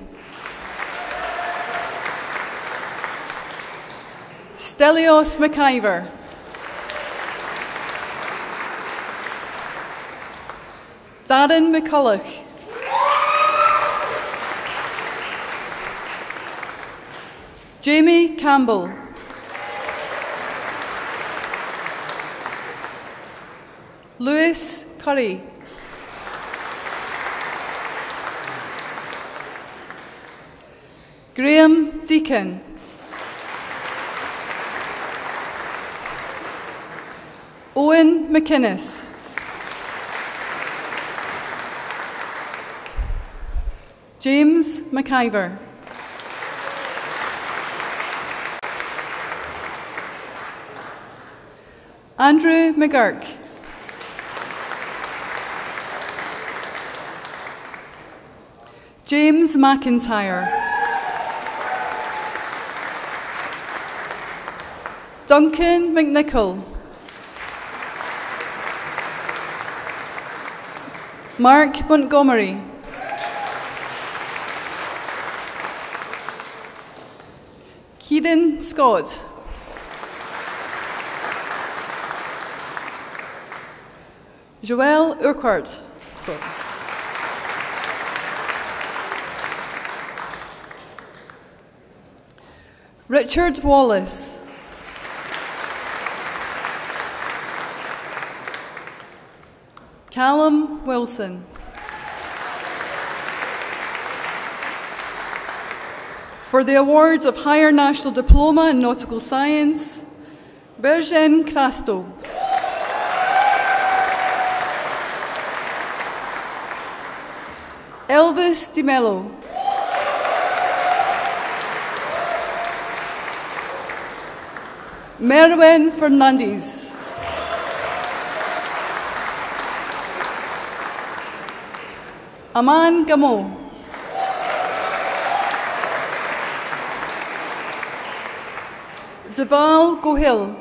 Stelios McIver. Darren McCulloch. Jamie Campbell. Lewis Curry. Graham Deacon. Owen McInnes. James McIver. Andrew McGurk. James McIntyre. Duncan McNichol. Mark Montgomery. Kieran Scott. Joelle Urquhart. Richard Wallace. Callum Wilson. For the awards of Higher National Diploma in Nautical Science, Bergen Crasto. Elvis Di Mello. Merwin Fernandez. Aman Gamo. Deval Gohil.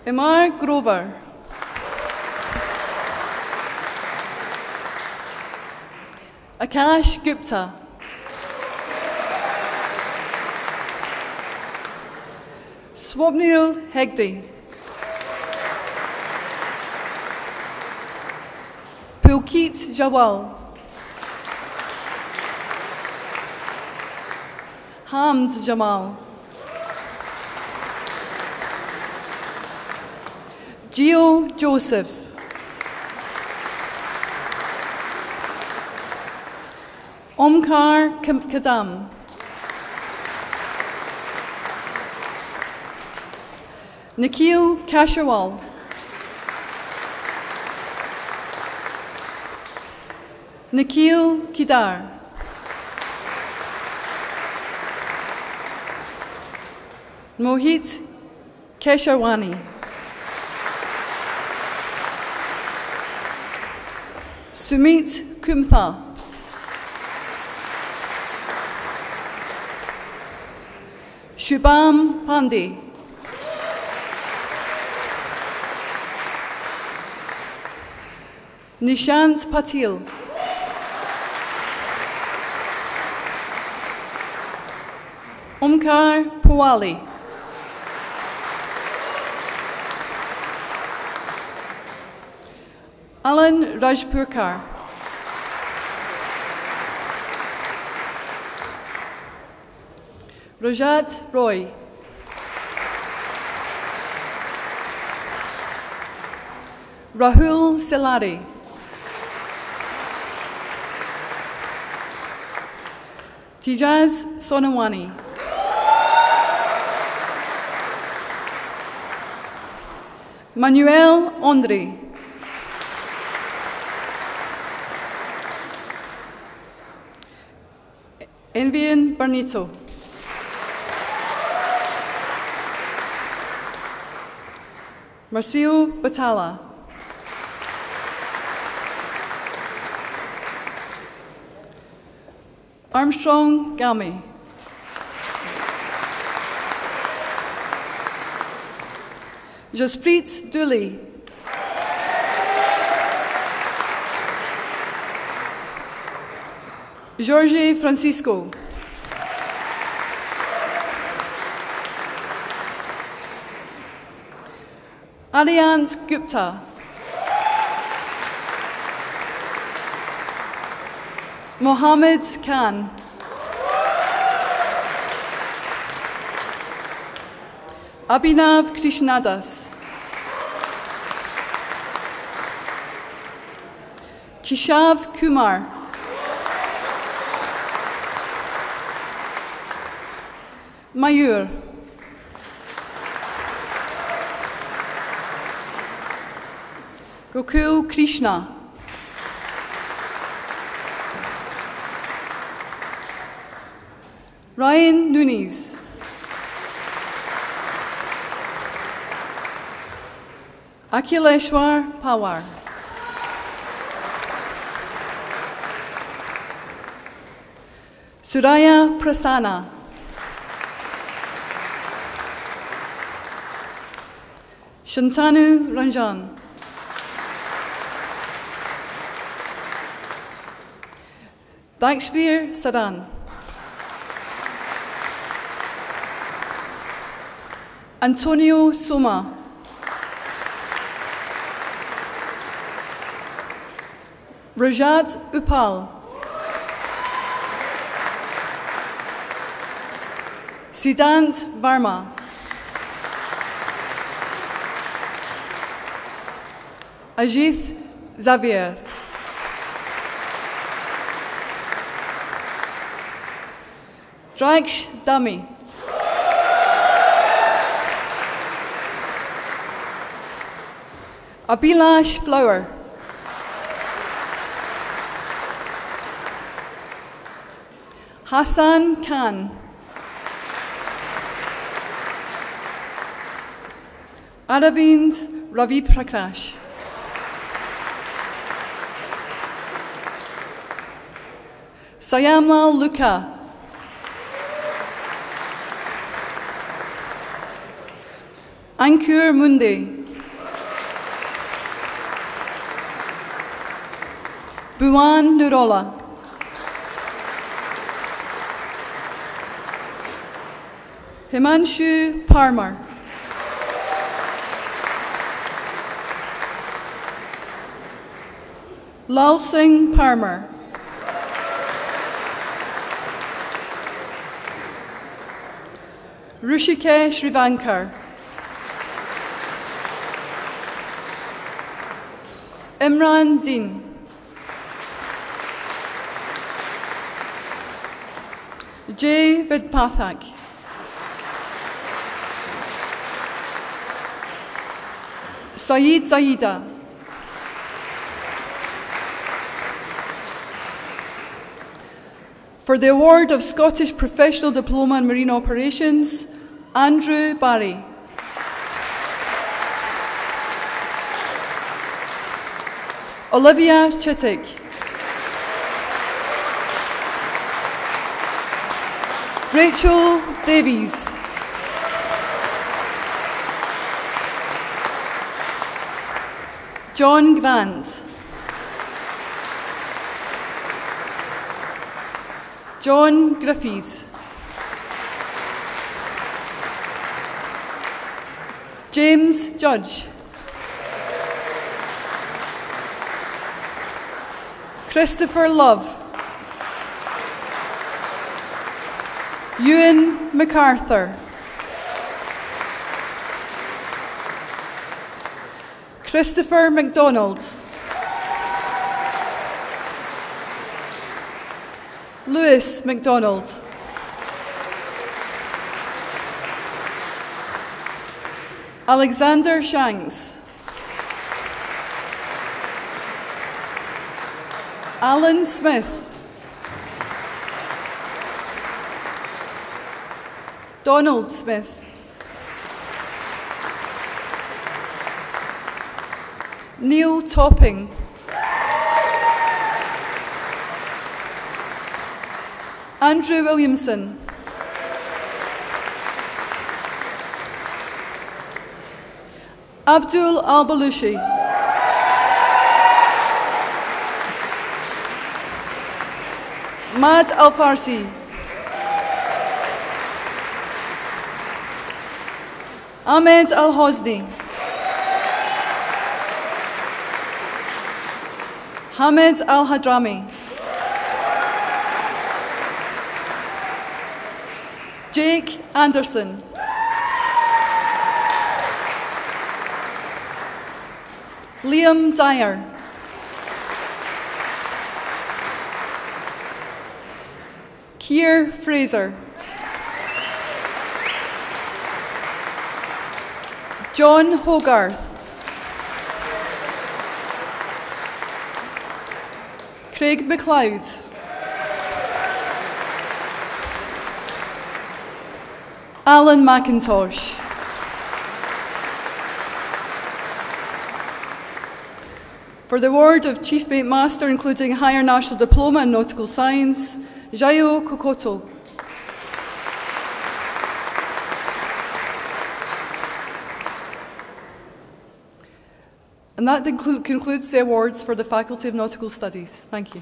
Imar Grover. Akash Gupta. Swapnil Hegde. Pulkit Jawal. Hamd Jamal. Gio Joseph. Omkar Kadam. Nikhil Kasherwal. Nikhil Kidar. Mohit Kesharwani. Sumit Kumtha. Shubham Pandey. Nishant Patil. Omkar Pawali. Alan Rajpurkar. Rajat Roy. Rahul Selari. Tijaz Sonawani. Manuel Andre. Envian Barnito. Marcio Batala. Armstrong Gami. Jasprit Dooley. Jorge Francisco. Adiyant Gupta. Mohammed Khan. Abhinav Krishnadas. Kishav Kumar. Mayur. Gokul Krishna. Ryan Nunes. Akhileshwar Pawar. Suraya Prasanna. Shantanu Ranjan. Dakshvir Sadan. Antonio Soma. Rajat Upal. Siddhant Varma. Ajith Xavier. Draksh Dami. Abhilash Flower. Hassan Khan. Aravind Ravi Prakash. Sayamlal Luka. Ankur Munde. Buwan Nurola. Himanshu Parmar. Lal Singh Parmar. Rushikesh Rivankar. Imran Dean. Jay Vidpathak. Saeed Zaida. For the award of Scottish Professional Diploma in Marine Operations, Andrew Barry. Olivia Chittick. Rachel Davies. John Grant. John Griffiths. James Judge. Christopher Love. Ewan MacArthur. Christopher MacDonald. Lewis MacDonald. Alexander Shanks. Alan Smith. Donald Smith. Neil Topping. Andrew Williamson. Abdul Al-Balushi. Mad Al-Farsi. Ahmed Al-Hosni. Hamid Al-Hadrami. Jake Anderson. Liam Dyer. Keir Fraser. John Hogarth. Craig MacLeod. Alan McIntosh. For the award of Chief Mate Master, including Higher National Diploma in Nautical Science, Jayo Kokoto. And that concludes the awards for the Faculty of Nautical Studies. Thank you.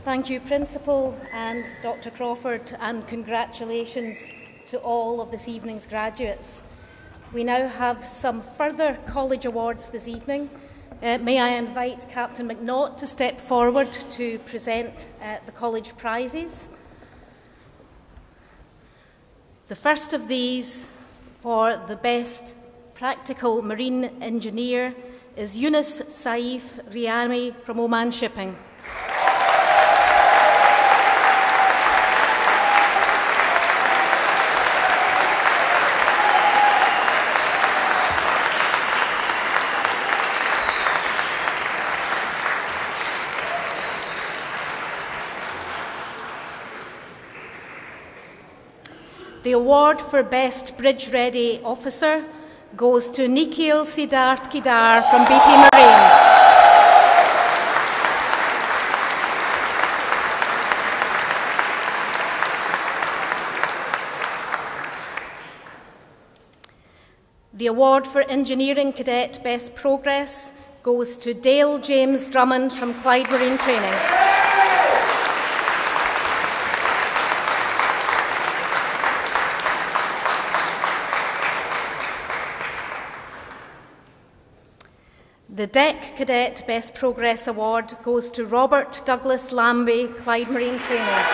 Thank you, Principal and Dr. Crawford, and congratulations to all of this evening's graduates. We now have some further college awards this evening. May I invite Captain Mcnaught to step forward to present the college prizes. The first of these, for the best practical marine engineer, is Yunus Saif Riami from Oman Shipping. The award for Best Bridge Ready Officer goes to Nikhil Siddharth Kidar from BP Marine. The award for Engineering Cadet Best Progress goes to Dale James Drummond from Clyde Marine Training. The Deck Cadet Best Progress Award goes to Robert Douglas Lambie, Clyde Marine Training.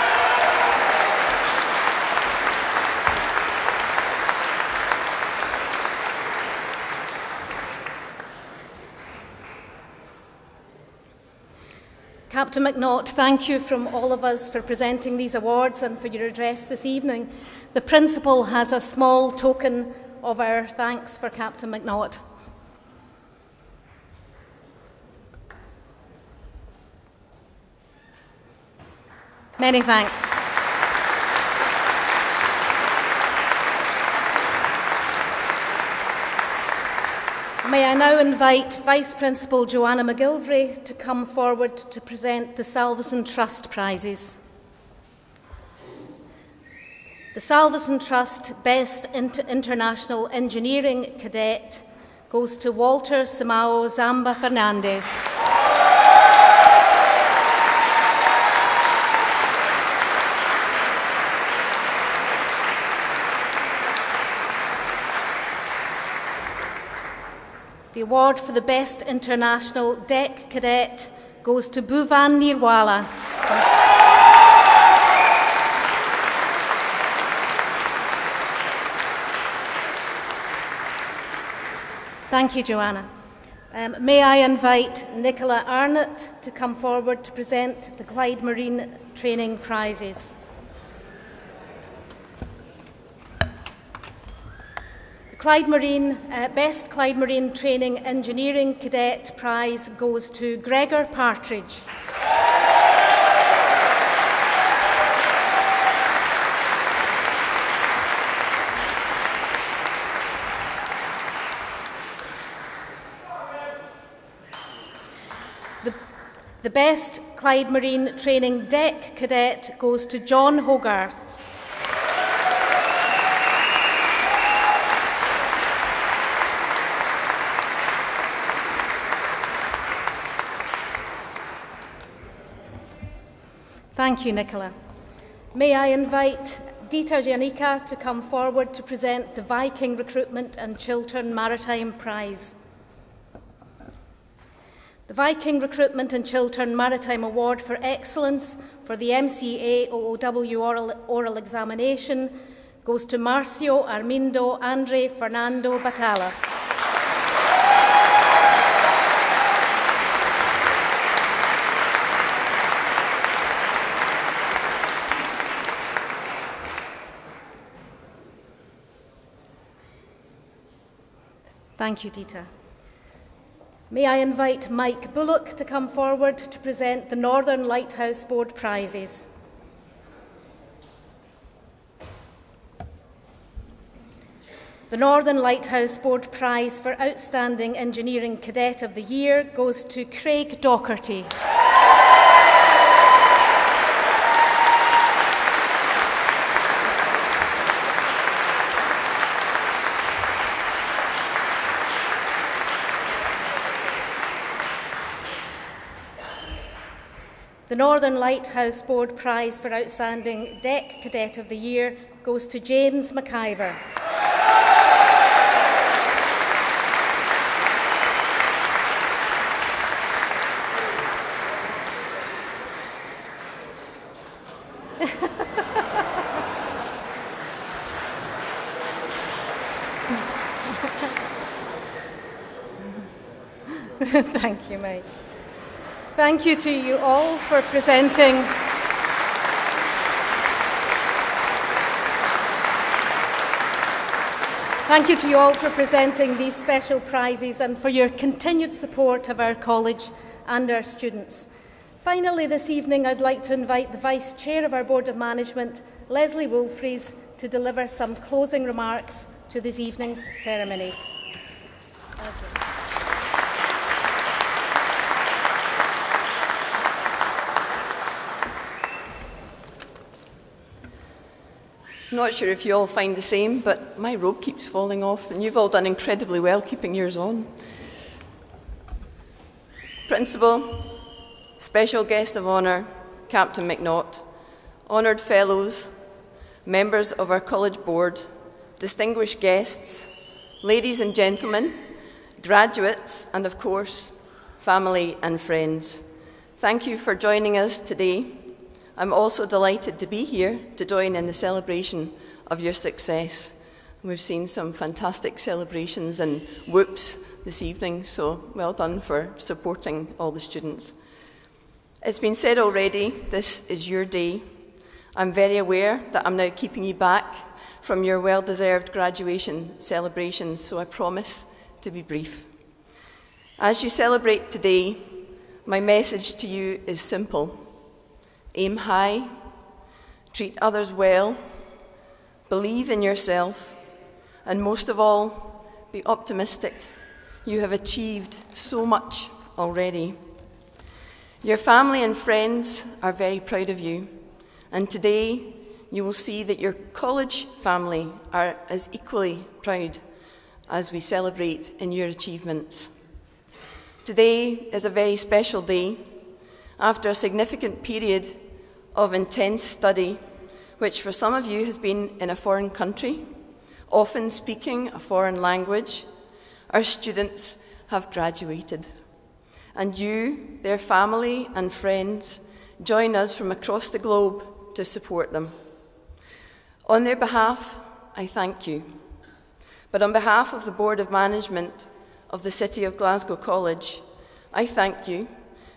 Captain Mcnaught, thank you from all of us for presenting these awards and for your address this evening. The Principal has a small token of our thanks for Captain Mcnaught. Many thanks. May I now invite Vice Principal Joanna McGilvray to come forward to present the Salveson Trust prizes. The Salveson Trust Best International Engineering Cadet goes to Walter Simao Zamba Fernandez. The award for the Best International Deck Cadet goes to Bhuvan Nirwala. Thank you, Joanna. May I invite Nicola Arnott to come forward to present the Clyde Marine Training prizes. Best Clyde Marine Training Engineering Cadet prize goes to Gregor Partridge. The Best Clyde Marine Training Deck Cadet goes to John Hogarth. Thank you, Nicola. May I invite Dita Janica to come forward to present the Viking Recruitment and Chiltern Maritime Prize. The Viking Recruitment and Chiltern Maritime Award for Excellence for the MCA OOW oral examination goes to Marcio Armindo Andre Fernando Batala. Thank you, Dita. May I invite Mike Bullock to come forward to present the Northern Lighthouse Board prizes. The Northern Lighthouse Board prize for Outstanding Engineering Cadet of the Year goes to Craig Docherty. The Northern Lighthouse Board prize for Outstanding Deck Cadet of the Year goes to James McIver. Thank you, Mike. Thank you to you all for presenting. Thank you to you all for presenting these special prizes and for your continued support of our college and our students. Finally, this evening, I'd like to invite the Vice Chair of our Board of Management, Leslie Wolfries, to deliver some closing remarks to this evening's ceremony. Not sure if you all find the same, but my robe keeps falling off, and you've all done incredibly well keeping yours on. Principal, special guest of honour, Captain Mcnaught, honoured fellows, members of our college board, distinguished guests, ladies and gentlemen, graduates, and of course, family and friends. Thank you for joining us today. I'm also delighted to be here to join in the celebration of your success. We've seen some fantastic celebrations and whoops this evening, so well done for supporting all the students. It's been said already, this is your day. I'm very aware that I'm now keeping you back from your well-deserved graduation celebrations, so I promise to be brief. As you celebrate today, my message to you is simple. Aim high, treat others well, believe in yourself, and most of all, be optimistic. You have achieved so much already. Your family and friends are very proud of you, and today you will see that your college family are as equally proud as we celebrate in your achievements. Today is a very special day. After a significant period of intense study, which for some of you has been in a foreign country, often speaking a foreign language, our students have graduated. And you, their family and friends, join us from across the globe to support them. On their behalf, I thank you. But on behalf of the Board of Management of the City of Glasgow College, I thank you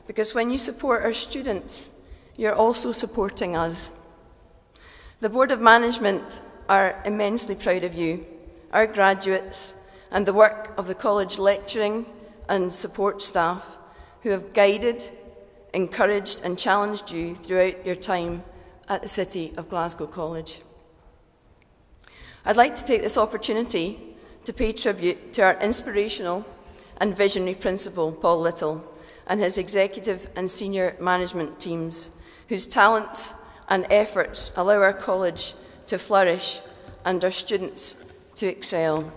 because when you support our students, you're also supporting us. The Board of Management are immensely proud of you, our graduates, and the work of the college lecturing and support staff who have guided, encouraged and challenged you throughout your time at the City of Glasgow College. I'd like to take this opportunity to pay tribute to our inspirational and visionary principal, Paul Little, and his executive and senior management teams, whose talents and efforts allow our college to flourish and our students to excel.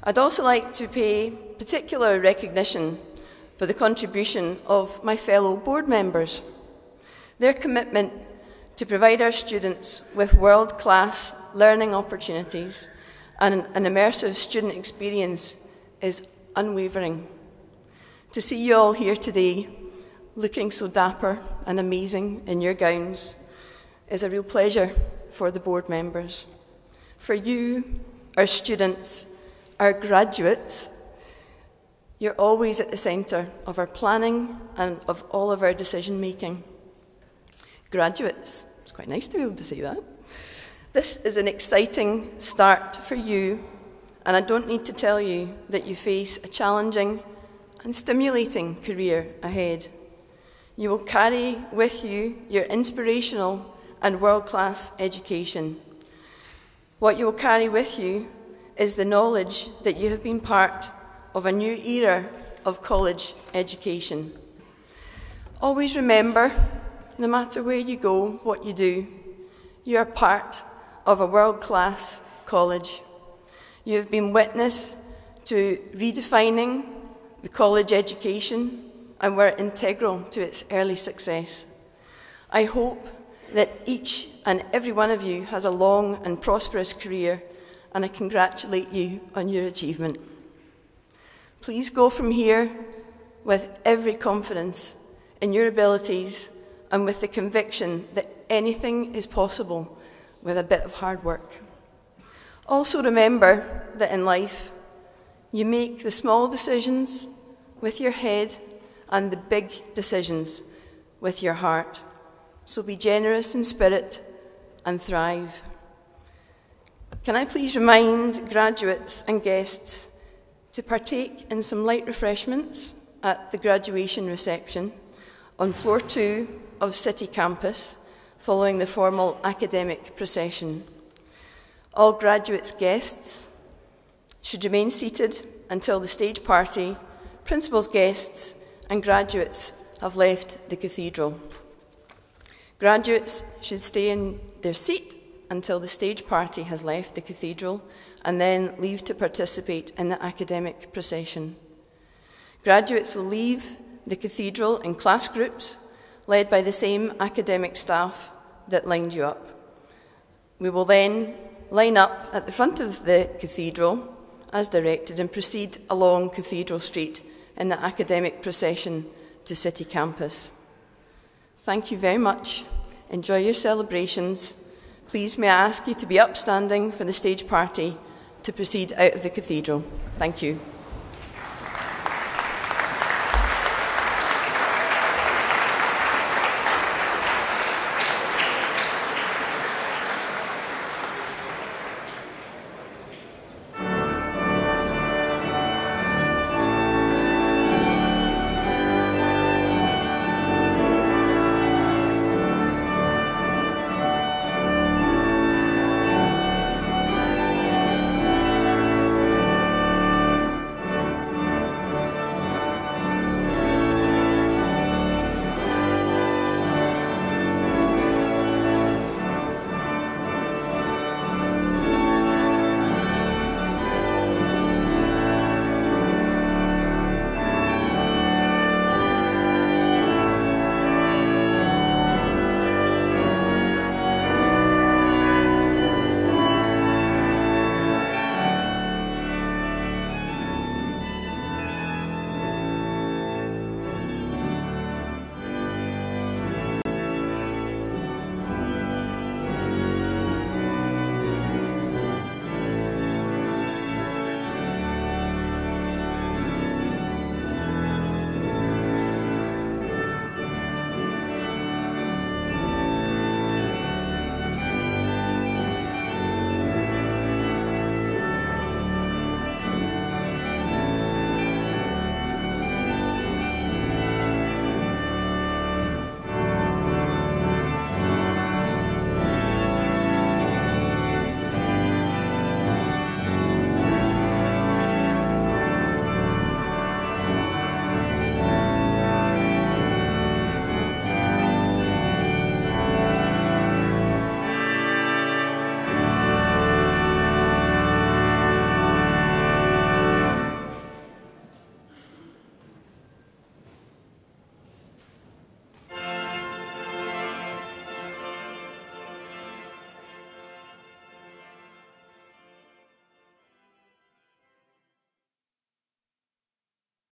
I'd also like to pay particular recognition for the contribution of my fellow board members. Their commitment to provide our students with world-class learning opportunities and an immersive student experience is unwavering. To see you all here today looking so dapper and amazing in your gowns is a real pleasure for the board members. For you, our students, our graduates, you're always at the centre of our planning and of all of our decision making. Graduates, it's quite nice to be able to say that. This is an exciting start for you, and I don't need to tell you that you face a challenging and stimulating career ahead. You will carry with you your inspirational and world-class education. What you will carry with you is the knowledge that you have been part of a new era of college education. Always remember, no matter where you go, what you do, you are part of a world-class college. You have been witness to redefining the college education and were integral to its early success. I hope that each and every one of you has a long and prosperous career, and I congratulate you on your achievement. Please go from here with every confidence in your abilities and with the conviction that anything is possible with a bit of hard work. Also remember that in life, you make the small decisions with your head and the big decisions with your heart. So be generous in spirit and thrive. Can I please remind graduates and guests to partake in some light refreshments at the graduation reception on floor 2 of City Campus following the formal academic procession. All graduates' guests should remain seated until the stage party, principal's guests, and graduates have left the cathedral. Graduates should stay in their seat until the stage party has left the cathedral and then leave to participate in the academic procession. Graduates will leave the cathedral in class groups led by the same academic staff that lined you up. We will then line up at the front of the cathedral as directed and proceed along Cathedral Street in the academic procession to City Campus. Thank you very much. Enjoy your celebrations. Please may I ask you to be upstanding for the stage party to proceed out of the cathedral. Thank you.